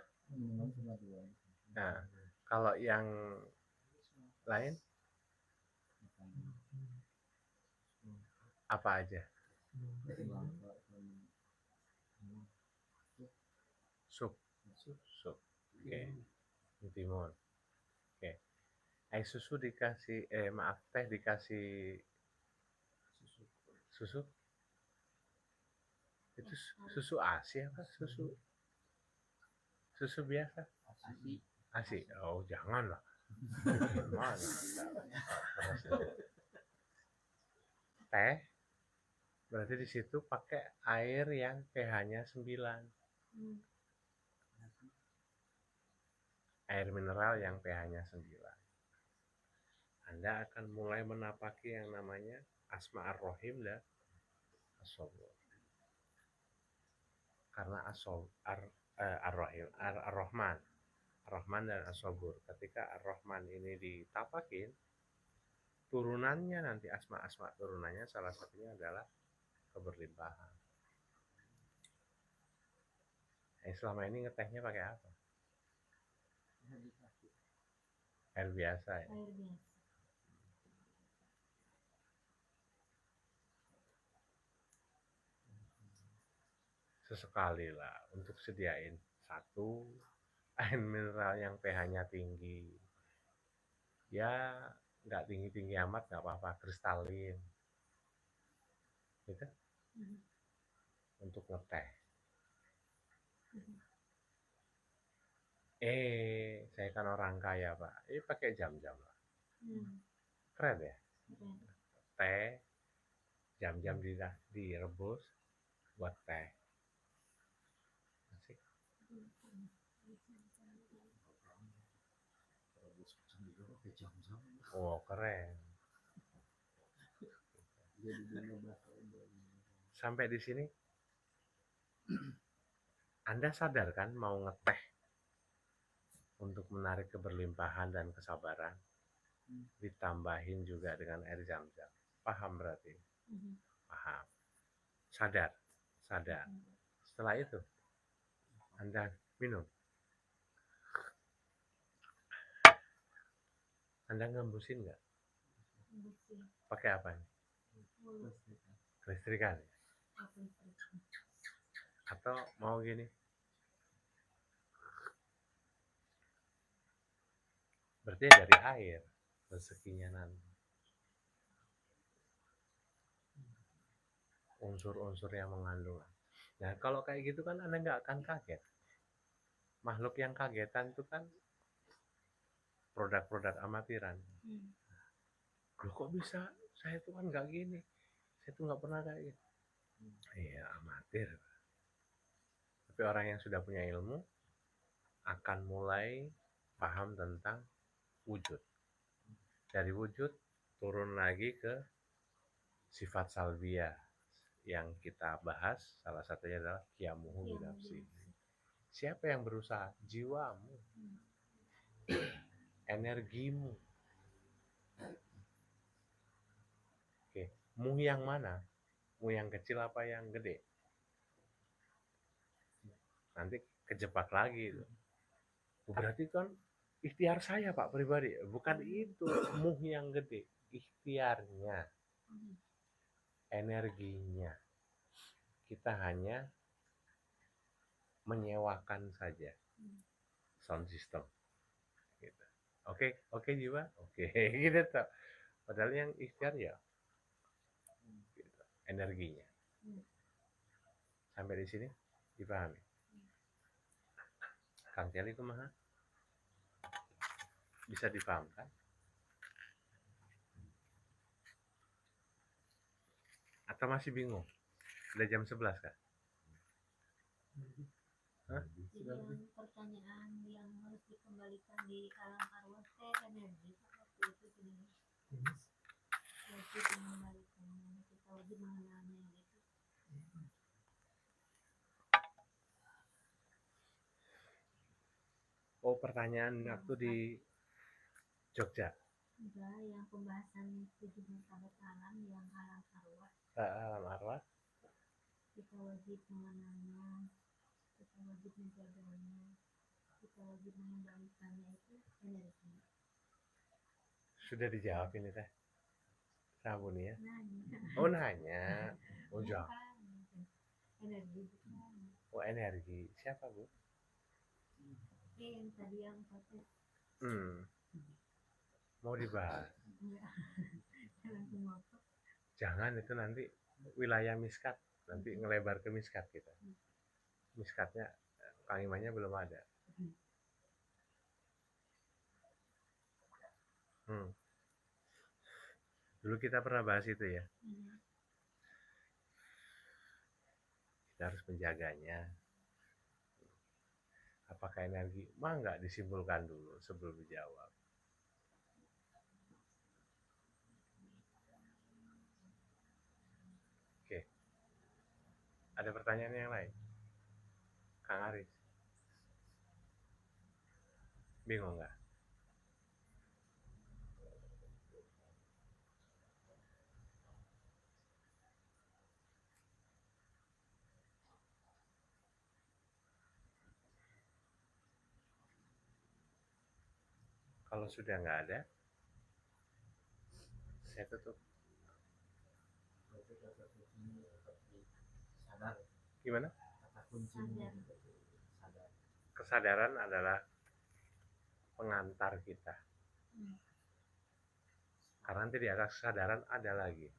C: Nah, kalau yang lain apa aja? Sup. Oke. Di Timun. Oke. Air susu dikasih, maaf, teh dikasih susu? Itu susu ASI apa susu biasa? ASI. Oh, jangan lah. Gimana Anda? Teh berarti di situ pakai air yang pH-nya 9. Air mineral yang pH-nya 9. Anda akan mulai menapaki yang namanya Asma Ar-Rahim dan As-Sabur. Karena Ar-Rahim, Ar-Rahman. Ar-Rahman dan As-Sabur. Ketika Ar-Rahman ini ditapakin, turunannya nanti asma-asma turunannya salah satunya adalah keberlimpahan. Selama ini ngetehnya pakai apa? Air biasa ya?
B: Air biasa.
C: Sesekali lah untuk sediain satu air mineral yang pH-nya tinggi. Ya nggak tinggi-tinggi amat, nggak apa-apa, kristalin. Gitu? Untuk ngeteh. Saya kan orang kaya Pak. Pakai jam-jam lah. Keren ya? Teh, jam-jam direbus buat teh. Asik. Oh, keren. Sampai di sini Anda sadar kan mau ngeteh untuk menarik keberlimpahan dan kesabaran, ditambahin juga dengan air jam-jam. Paham berarti? Paham. Sadar. Setelah itu Anda minum. Anda ngembusin nggak? Pakai apa nih? Kelistrikan. Atau mau gini? Berarti dari air rezekinya nanti. Unsur-unsur yang mengandung. Nah, kalau kayak gitu kan Anda nggak akan kaget. Makhluk yang kagetan itu kan produk-produk amatiran. Loh kok bisa? Saya tuh kan nggak gini. Saya tuh nggak pernah kayak gitu. Iya, amatir. Tapi orang yang sudah punya ilmu akan mulai paham tentang wujud. Dari wujud turun lagi ke sifat salbiyah yang kita bahas, salah satunya adalah qiyamuhu binafsi. Siapa yang berusaha? Jiwamu. Energimu. Oke, mu yang mana? Mu yang kecil apa yang gede? Nanti kejebak lagi itu. Berarti kan ikhtiar saya Pak pribadi, bukan itu mu yang gede, ikhtiarnya, energinya. Kita hanya menyewakan saja sound system. Gitu. Oke jiwa, oke gitu toh. Padahal yang ikhtiar ya gitu, energinya. Sampai di sini dipahami. Kang Kelly kumaha? Bisa dipahamkan? Atau masih bingung? Udah jam 11 kan?
B: Jadi yang pertanyaan yang harus dikembalikan di alam arwah energi waktu itu gini. Wajib mengembalikannya, kita wajib mengenalnya gitu.
C: Oh, pertanyaan waktu di Jogja.
B: Enggak, yang pembahasan 7 martabat alam yang alam arwah.
C: Alam arwah.
B: Kita wajib mengenalnya, kita wajib menjaganya, kita wajib mengembalikannya itu energi.
C: Sudah dijawab ini teh. Sabun ya?
B: Nanya.
C: Oh nanya. Oh jawab.
B: Energi bukan.
C: Oh energi. Siapa Bu?
B: yang tadi yang proses
C: Mau dibahas?
B: enggak langsung ngotot.
C: Jangan, itu nanti wilayah miskat, nanti ngelebar ke miskat kita. Miskatnya Kang Imannya belum ada. Dulu kita pernah bahas itu ya. Kita harus menjaganya. Apakah energi? Nggak disimpulkan dulu sebelum dijawab. Oke. Ada pertanyaan yang lain? Kang Aris. Bingung nggak? Kalau sudah nggak ada, saya tutup.
A: Sadar.
C: Gimana?
A: Kata kuncinya sadar.
C: Kesadaran adalah pengantar kita. Karena nanti di atas kesadaran ada lagi.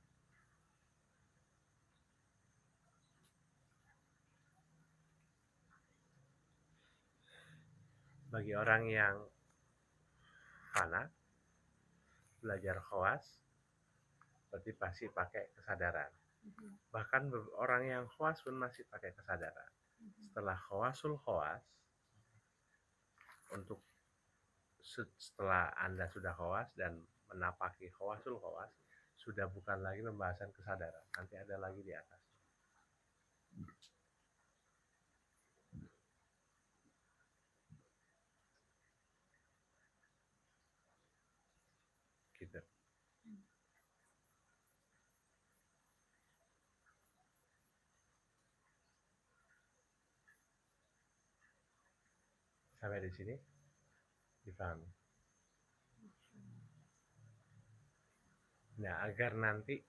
C: Bagi orang yang fana, belajar khawas, berarti pasti pakai kesadaran. Bahkan orang yang khawas pun masih pakai kesadaran. Setelah khawasul khawas, untuk setelah Anda sudah khawas dan menapaki khawasul khawas, sudah bukan lagi pembahasan kesadaran. Nanti ada lagi di atas. Gitu. Sampai di sini dipahami. Nah, agar nanti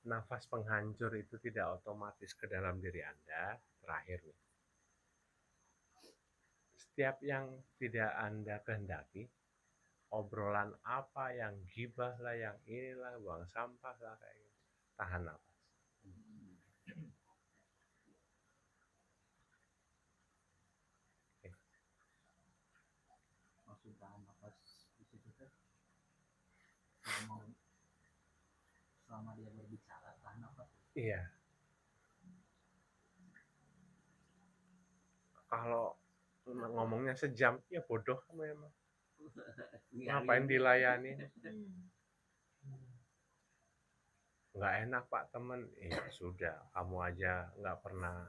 C: nafas penghancur itu tidak otomatis ke dalam diri Anda, terakhir nih. Setiap yang tidak Anda kehendaki, obrolan apa yang gibah lah, yang inilah, buang sampah lah, kayak gitu. Tahan nafas.
A: Maksud tahan nafas di situ kan selama dia berbicara tahan nafas.
C: Iya. Kalau ngomongnya sejam, ya bodoh memang. Ngapain dilayani? Nggak enak Pak temen. Ya sudah, kamu aja nggak pernah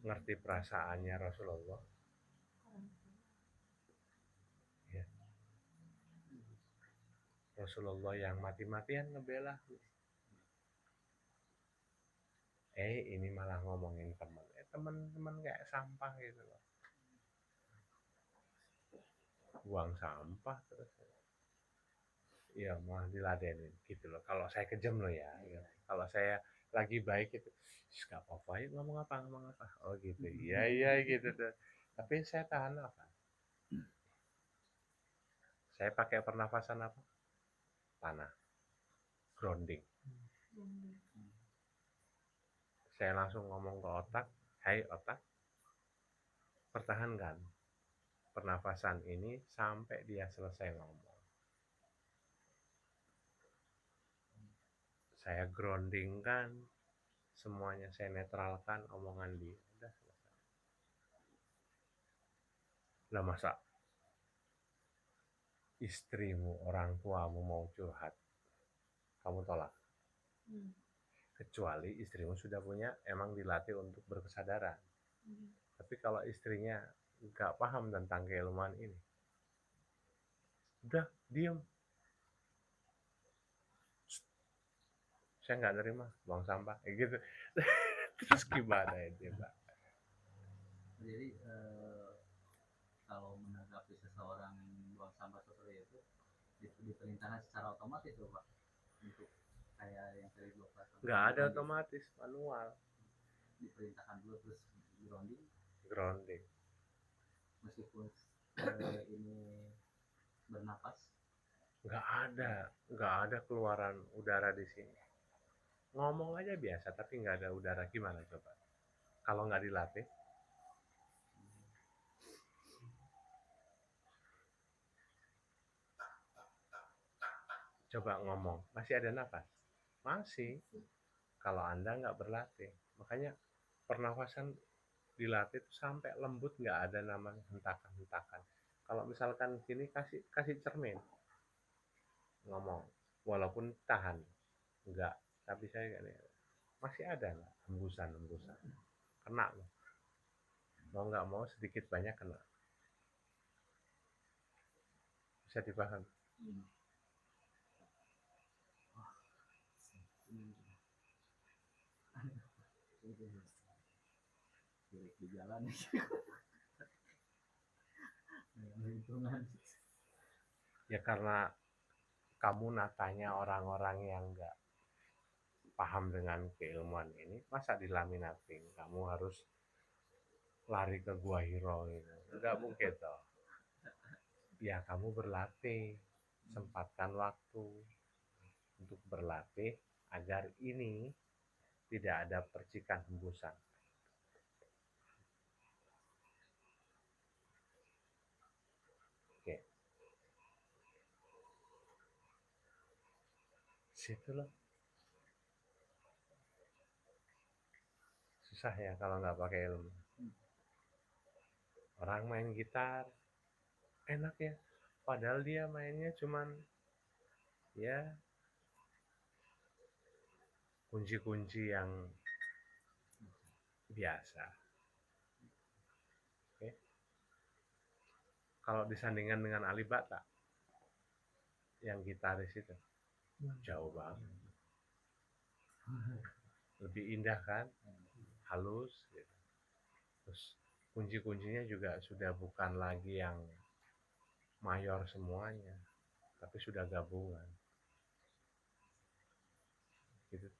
C: ngerti perasaannya Rasulullah. Ya. Rasulullah yang mati-matian ngebela. Ini malah ngomongin teman. Teman-teman kayak sampah gitu loh. Buang sampah terus. Iya, malah diladenin gitu loh. Kalau saya kejam loh ya. Kalau saya lagi baik itu, nggak apa-apa, yuk ngomong apa. Oh gitu, iya gitu tuh. Tapi saya tahan apa? Saya pakai pernafasan apa? Tanah, grounding. Saya langsung ngomong ke otak, hai otak, pertahankan pernafasan ini sampai dia selesai ngomong. Saya groundingkan semuanya, saya netralkan omongan dia. Udah selesai. Lah masa istrimu, orang tuamu mau curhat, kamu tolak? Kecuali istrimu sudah punya, emang dilatih untuk berkesadaran. Tapi kalau istrinya nggak paham tentang keilmuan ini, udah diem. Saya nggak terima, buang sampah, kayak gitu. Terus gimana itu, Mbak?
A: Jadi kalau menanggapi seseorang buang sampah seperti itu, diperintahkan secara otomatis loh Pak, untuk kayak yang tadi gue katakan.
C: Nggak ada otomatis, manual.
A: Diperintahkan dulu terus grounding. meskipun ini bernapas.
C: Nggak ada keluaran udara di sini. Ngomong aja biasa, tapi nggak ada udara. Gimana coba? Kalau nggak dilatih? Coba ngomong, masih ada nafas? Masih. Kalau Anda nggak berlatih. Makanya pernafasan dilatih itu sampai lembut, nggak ada namanya hentakan-hentakan. Kalau misalkan gini, kasih cermin. Ngomong. Walaupun tahan. Enggak. Tapi saya masih ada nggak hembusan-hembusan. Kena loh. Mau nggak mau sedikit banyak kena. Bisa dipahami?
A: Di jalan lingkungan.
C: Ya karena kamu natanya orang-orang yang nggak paham dengan keilmuan ini, masa di laminating kamu harus lari ke Gua Hiro gitu. Nggak mungkin toh. Ya kamu berlatih, sempatkan waktu untuk berlatih agar ini tidak ada percikan hembusan. Oke. Situ loh. Susah ya kalau nggak pakai ilmu. Orang main gitar enak ya, padahal dia mainnya cuman ya kunci-kunci yang biasa. Oke. Kalau disandingkan dengan Ali Bata yang gitaris itu jauh banget, lebih indah kan, halus gitu. Terus kunci-kuncinya juga sudah bukan lagi yang mayor semuanya, tapi sudah gabungan gitu.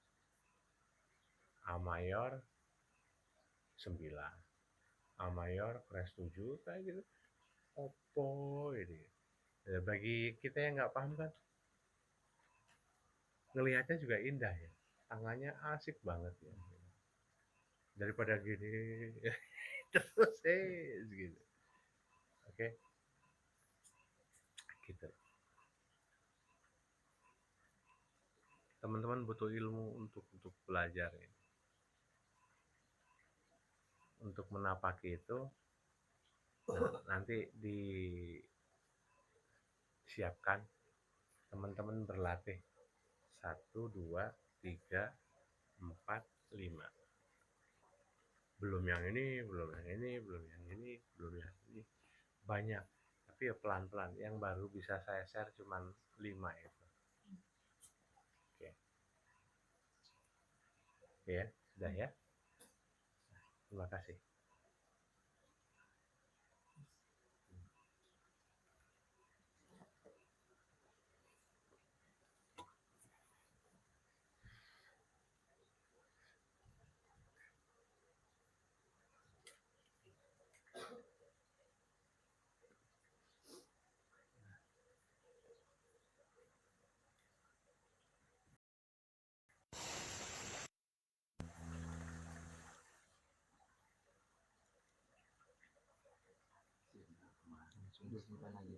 C: A mayor 9, A mayor kres 7 kayak gitu. Opo ini. Ya, bagi kita yang nggak paham kan, ngelihatnya juga indah ya. Tangannya asik banget ya. Daripada gini terus gitu. Oke. Gitu. Teman-teman butuh ilmu untuk belajar ya. Untuk menapaki itu nanti disiapkan teman-teman berlatih 1, 2, 3, 4, 5. Belum yang ini, belum yang ini, belum yang ini, belum yang ini. Banyak. Tapi ya pelan-pelan. Yang baru bisa saya share cuma 5 itu. Oke. Oke ya, sudah ya. Terima kasih.
A: Bukan lagi.